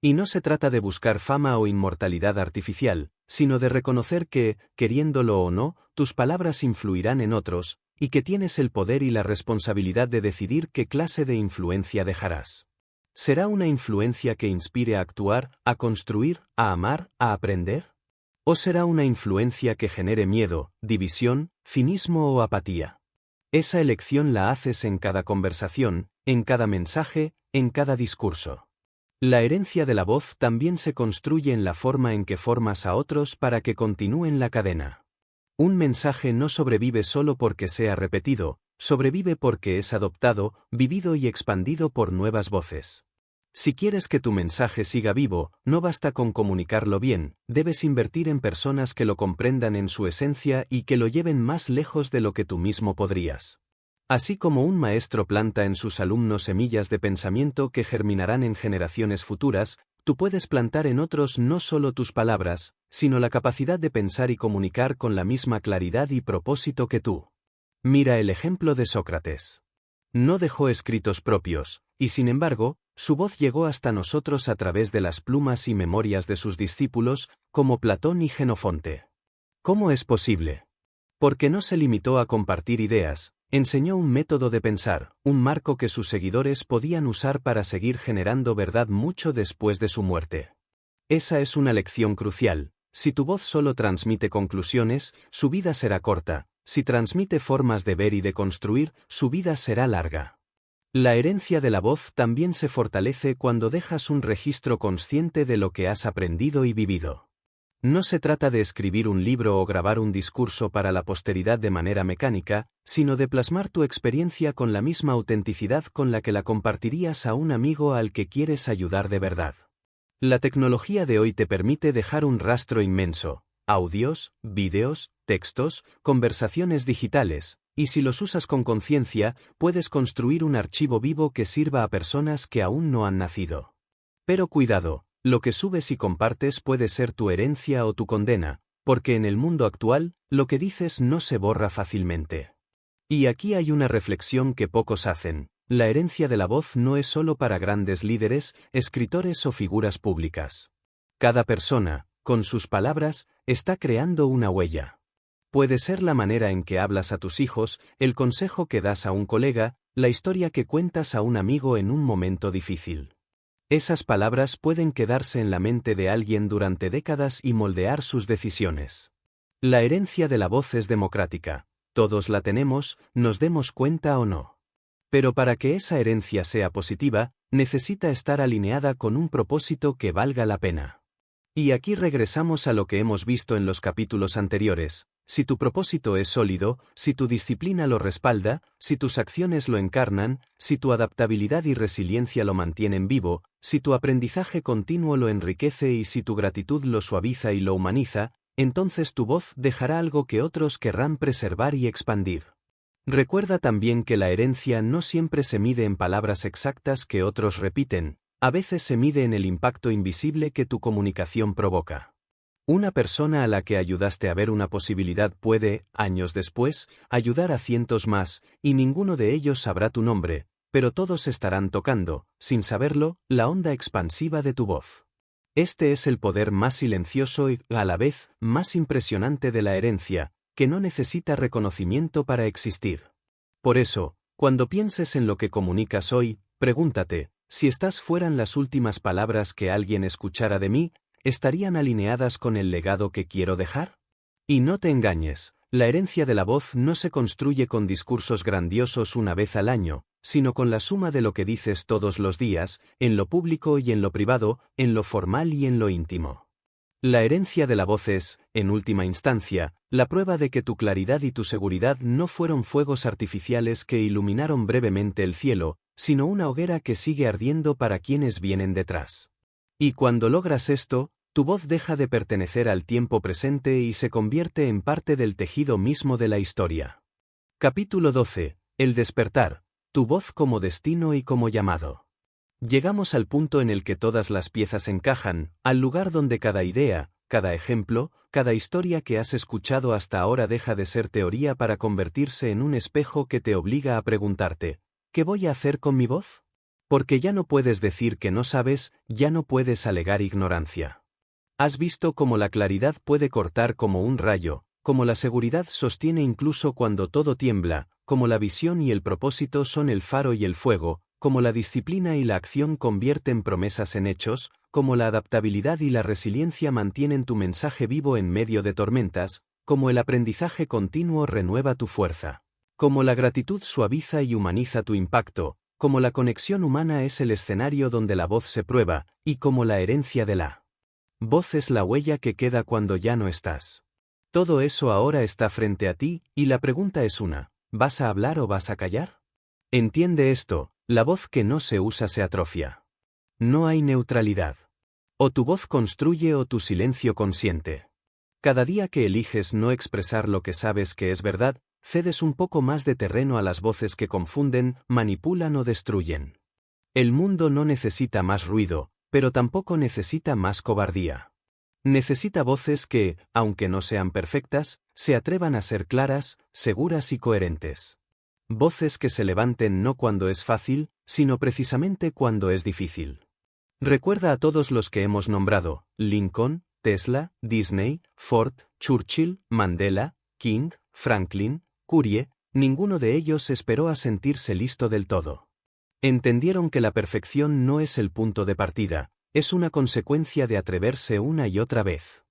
Y no se trata de buscar fama o inmortalidad artificial, sino de reconocer que, queriéndolo o no, tus palabras influirán en otros, y que tienes el poder y la responsabilidad de decidir qué clase de influencia dejarás. ¿Será una influencia que inspire a actuar, a construir, a amar, a aprender? ¿O será una influencia que genere miedo, división, cinismo o apatía? Esa elección la haces en cada conversación, en cada mensaje, en cada discurso. La herencia de la voz también se construye en la forma en que formas a otros para que continúen la cadena. Un mensaje no sobrevive solo porque sea repetido, sobrevive porque es adoptado, vivido y expandido por nuevas voces. Si quieres que tu mensaje siga vivo, no basta con comunicarlo bien, debes invertir en personas que lo comprendan en su esencia y que lo lleven más lejos de lo que tú mismo podrías. Así como un maestro planta en sus alumnos semillas de pensamiento que germinarán en generaciones futuras, tú puedes plantar en otros no solo tus palabras, sino la capacidad de pensar y comunicar con la misma claridad y propósito que tú. Mira el ejemplo de Sócrates. No dejó escritos propios, y sin embargo, su voz llegó hasta nosotros a través de las plumas y memorias de sus discípulos, como Platón y Jenofonte. ¿Cómo es posible? Porque no se limitó a compartir ideas, enseñó un método de pensar, un marco que sus seguidores podían usar para seguir generando verdad mucho después de su muerte. Esa es una lección crucial. Si tu voz solo transmite conclusiones, su vida será corta. Si transmite formas de ver y de construir, su vida será larga. La herencia de la voz también se fortalece cuando dejas un registro consciente de lo que has aprendido y vivido. No se trata de escribir un libro o grabar un discurso para la posteridad de manera mecánica, sino de plasmar tu experiencia con la misma autenticidad con la que la compartirías a un amigo al que quieres ayudar de verdad. La tecnología de hoy te permite dejar un rastro inmenso: audios, vídeos, textos, conversaciones digitales, y si los usas con conciencia, puedes construir un archivo vivo que sirva a personas que aún no han nacido. Pero cuidado, lo que subes y compartes puede ser tu herencia o tu condena, porque en el mundo actual, lo que dices no se borra fácilmente. Y aquí hay una reflexión que pocos hacen: la herencia de la voz no es solo para grandes líderes, escritores o figuras públicas. Cada persona, con sus palabras, está creando una huella. Puede ser la manera en que hablas a tus hijos, el consejo que das a un colega, la historia que cuentas a un amigo en un momento difícil. Esas palabras pueden quedarse en la mente de alguien durante décadas y moldear sus decisiones. La herencia de la voz es democrática. Todos la tenemos, nos demos cuenta o no. Pero para que esa herencia sea positiva, necesita estar alineada con un propósito que valga la pena. Y aquí regresamos a lo que hemos visto en los capítulos anteriores. Si tu propósito es sólido, si tu disciplina lo respalda, si tus acciones lo encarnan, si tu adaptabilidad y resiliencia lo mantienen vivo, si tu aprendizaje continuo lo enriquece y si tu gratitud lo suaviza y lo humaniza, entonces tu voz dejará algo que otros querrán preservar y expandir. Recuerda también que la herencia no siempre se mide en palabras exactas que otros repiten, a veces se mide en el impacto invisible que tu comunicación provoca. Una persona a la que ayudaste a ver una posibilidad puede, años después, ayudar a cientos más, y ninguno de ellos sabrá tu nombre, pero todos estarán tocando, sin saberlo, la onda expansiva de tu voz. Este es el poder más silencioso y, a la vez, más impresionante de la herencia, que no necesita reconocimiento para existir. Por eso, cuando pienses en lo que comunicas hoy, pregúntate: si estas fueran las últimas palabras que alguien escuchara de mí, ¿estarían alineadas con el legado que quiero dejar? Y no te engañes, la herencia de la voz no se construye con discursos grandiosos una vez al año, sino con la suma de lo que dices todos los días, en lo público y en lo privado, en lo formal y en lo íntimo. La herencia de la voz es, en última instancia, la prueba de que tu claridad y tu seguridad no fueron fuegos artificiales que iluminaron brevemente el cielo, sino una hoguera que sigue ardiendo para quienes vienen detrás. Y cuando logras esto, tu voz deja de pertenecer al tiempo presente y se convierte en parte del tejido mismo de la historia. Capítulo 12. El despertar. Tu voz como destino y como llamado. Llegamos al punto en el que todas las piezas encajan, al lugar donde cada idea, cada ejemplo, cada historia que has escuchado hasta ahora deja de ser teoría para convertirse en un espejo que te obliga a preguntarte, ¿qué voy a hacer con mi voz? Porque ya no puedes decir que no sabes, ya no puedes alegar ignorancia. Has visto cómo la claridad puede cortar como un rayo, cómo la seguridad sostiene incluso cuando todo tiembla, cómo la visión y el propósito son el faro y el fuego, cómo la disciplina y la acción convierten promesas en hechos, cómo la adaptabilidad y la resiliencia mantienen tu mensaje vivo en medio de tormentas, cómo el aprendizaje continuo renueva tu fuerza, cómo la gratitud suaviza y humaniza tu impacto, cómo la conexión humana es el escenario donde la voz se prueba, y cómo la herencia de la voz es la huella que queda cuando ya no estás. Todo eso ahora está frente a ti, y la pregunta es una, ¿vas a hablar o vas a callar? Entiende esto, la voz que no se usa se atrofia. No hay neutralidad. O tu voz construye o tu silencio consiente. Cada día que eliges no expresar lo que sabes que es verdad, cedes un poco más de terreno a las voces que confunden, manipulan o destruyen. El mundo no necesita más ruido, pero tampoco necesita más cobardía. Necesita voces que, aunque no sean perfectas, se atrevan a ser claras, seguras y coherentes. Voces que se levanten no cuando es fácil, sino precisamente cuando es difícil. Recuerda a todos los que hemos nombrado: Lincoln, Tesla, Disney, Ford, Churchill, Mandela, King, Franklin, Curie. Ninguno de ellos esperó a sentirse listo del todo. Entendieron que la perfección no es el punto de partida, es una consecuencia de atreverse una y otra vez.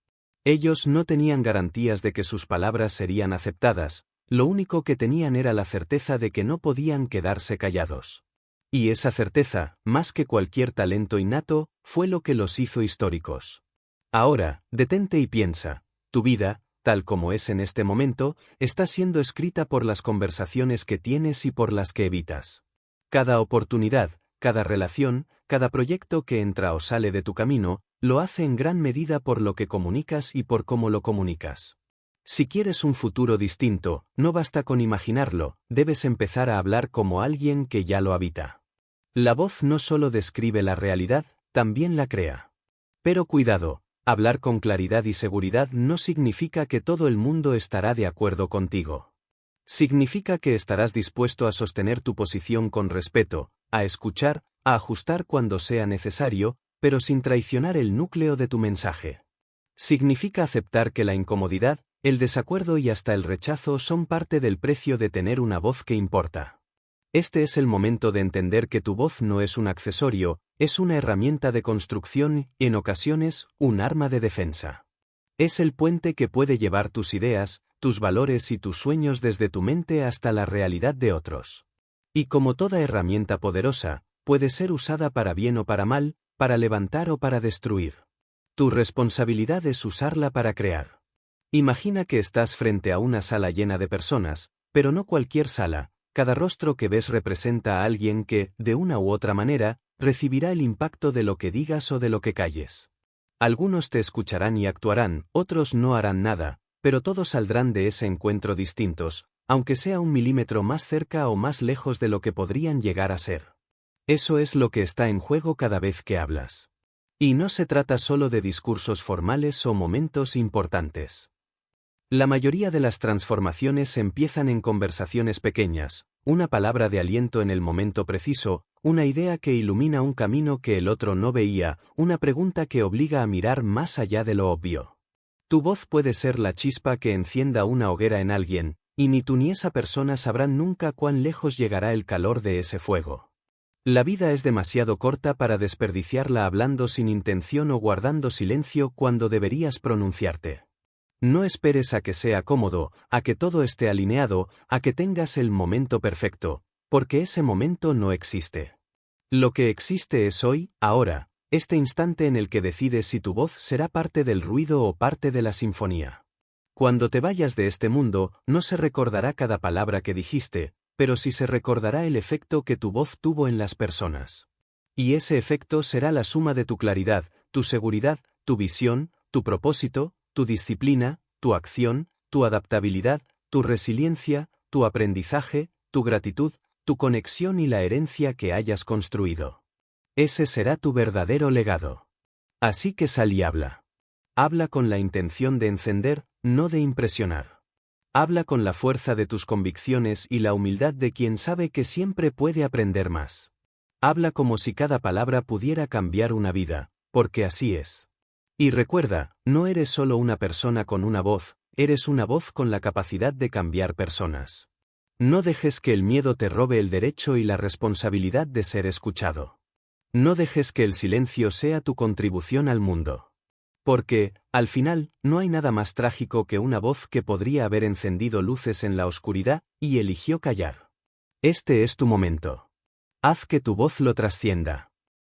Ellos no tenían garantías de que sus palabras serían aceptadas, lo único que tenían era la certeza de que no podían quedarse callados. Y esa certeza, más que cualquier talento innato, fue lo que los hizo históricos. Ahora, detente y piensa, tu vida, tal como es en este momento, está siendo escrita por las conversaciones que tienes y por las que evitas. Cada oportunidad, cada relación, cada proyecto que entra o sale de tu camino, lo hace en gran medida por lo que comunicas y por cómo lo comunicas. Si quieres un futuro distinto, no basta con imaginarlo, debes empezar a hablar como alguien que ya lo habita. La voz no solo describe la realidad, también la crea. Pero cuidado, hablar con claridad y seguridad no significa que todo el mundo estará de acuerdo contigo. Significa que estarás dispuesto a sostener tu posición con respeto, a escuchar, a ajustar cuando sea necesario, pero sin traicionar el núcleo de tu mensaje. Significa aceptar que la incomodidad, el desacuerdo y hasta el rechazo son parte del precio de tener una voz que importa. Este es el momento de entender que tu voz no es un accesorio, es una herramienta de construcción y, en ocasiones, un arma de defensa. Es el puente que puede llevar tus ideas, tus valores y tus sueños desde tu mente hasta la realidad de otros. Y como toda herramienta poderosa, puede ser usada para bien o para mal, para levantar o para destruir. Tu responsabilidad es usarla para crear. Imagina que estás frente a una sala llena de personas, pero no cualquier sala. Cada rostro que ves representa a alguien que, de una u otra manera, recibirá el impacto de lo que digas o de lo que calles. Algunos te escucharán y actuarán, otros no harán nada, pero todos saldrán de ese encuentro distintos, aunque sea un milímetro más cerca o más lejos de lo que podrían llegar a ser. Eso es lo que está en juego cada vez que hablas. Y no se trata solo de discursos formales o momentos importantes. La mayoría de las transformaciones empiezan en conversaciones pequeñas, una palabra de aliento en el momento preciso, una idea que ilumina un camino que el otro no veía, una pregunta que obliga a mirar más allá de lo obvio. Tu voz puede ser la chispa que encienda una hoguera en alguien, y ni tú ni esa persona sabrán nunca cuán lejos llegará el calor de ese fuego. La vida es demasiado corta para desperdiciarla hablando sin intención o guardando silencio cuando deberías pronunciarte. No esperes a que sea cómodo, a que todo esté alineado, a que tengas el momento perfecto, porque ese momento no existe. Lo que existe es hoy, ahora, este instante en el que decides si tu voz será parte del ruido o parte de la sinfonía. Cuando te vayas de este mundo, no se recordará cada palabra que dijiste, pero sí se recordará el efecto que tu voz tuvo en las personas. Y ese efecto será la suma de tu claridad, tu seguridad, tu visión, tu propósito, tu disciplina, tu acción, tu adaptabilidad, tu resiliencia, tu aprendizaje, tu gratitud, tu conexión y la herencia que hayas construido. Ese será tu verdadero legado. Así que sal y habla. Habla con la intención de encender, no de impresionar. Habla con la fuerza de tus convicciones y la humildad de quien sabe que siempre puede aprender más. Habla como si cada palabra pudiera cambiar una vida, porque así es. Y recuerda, no eres solo una persona con una voz, eres una voz con la capacidad de cambiar personas. No dejes que el miedo te robe el derecho y la responsabilidad de ser escuchado. No dejes que el silencio sea tu contribución al mundo. Porque, al final, no hay nada más trágico que una voz que podría haber encendido luces en la oscuridad y eligió callar. Este es tu momento. Haz que tu voz lo trascienda.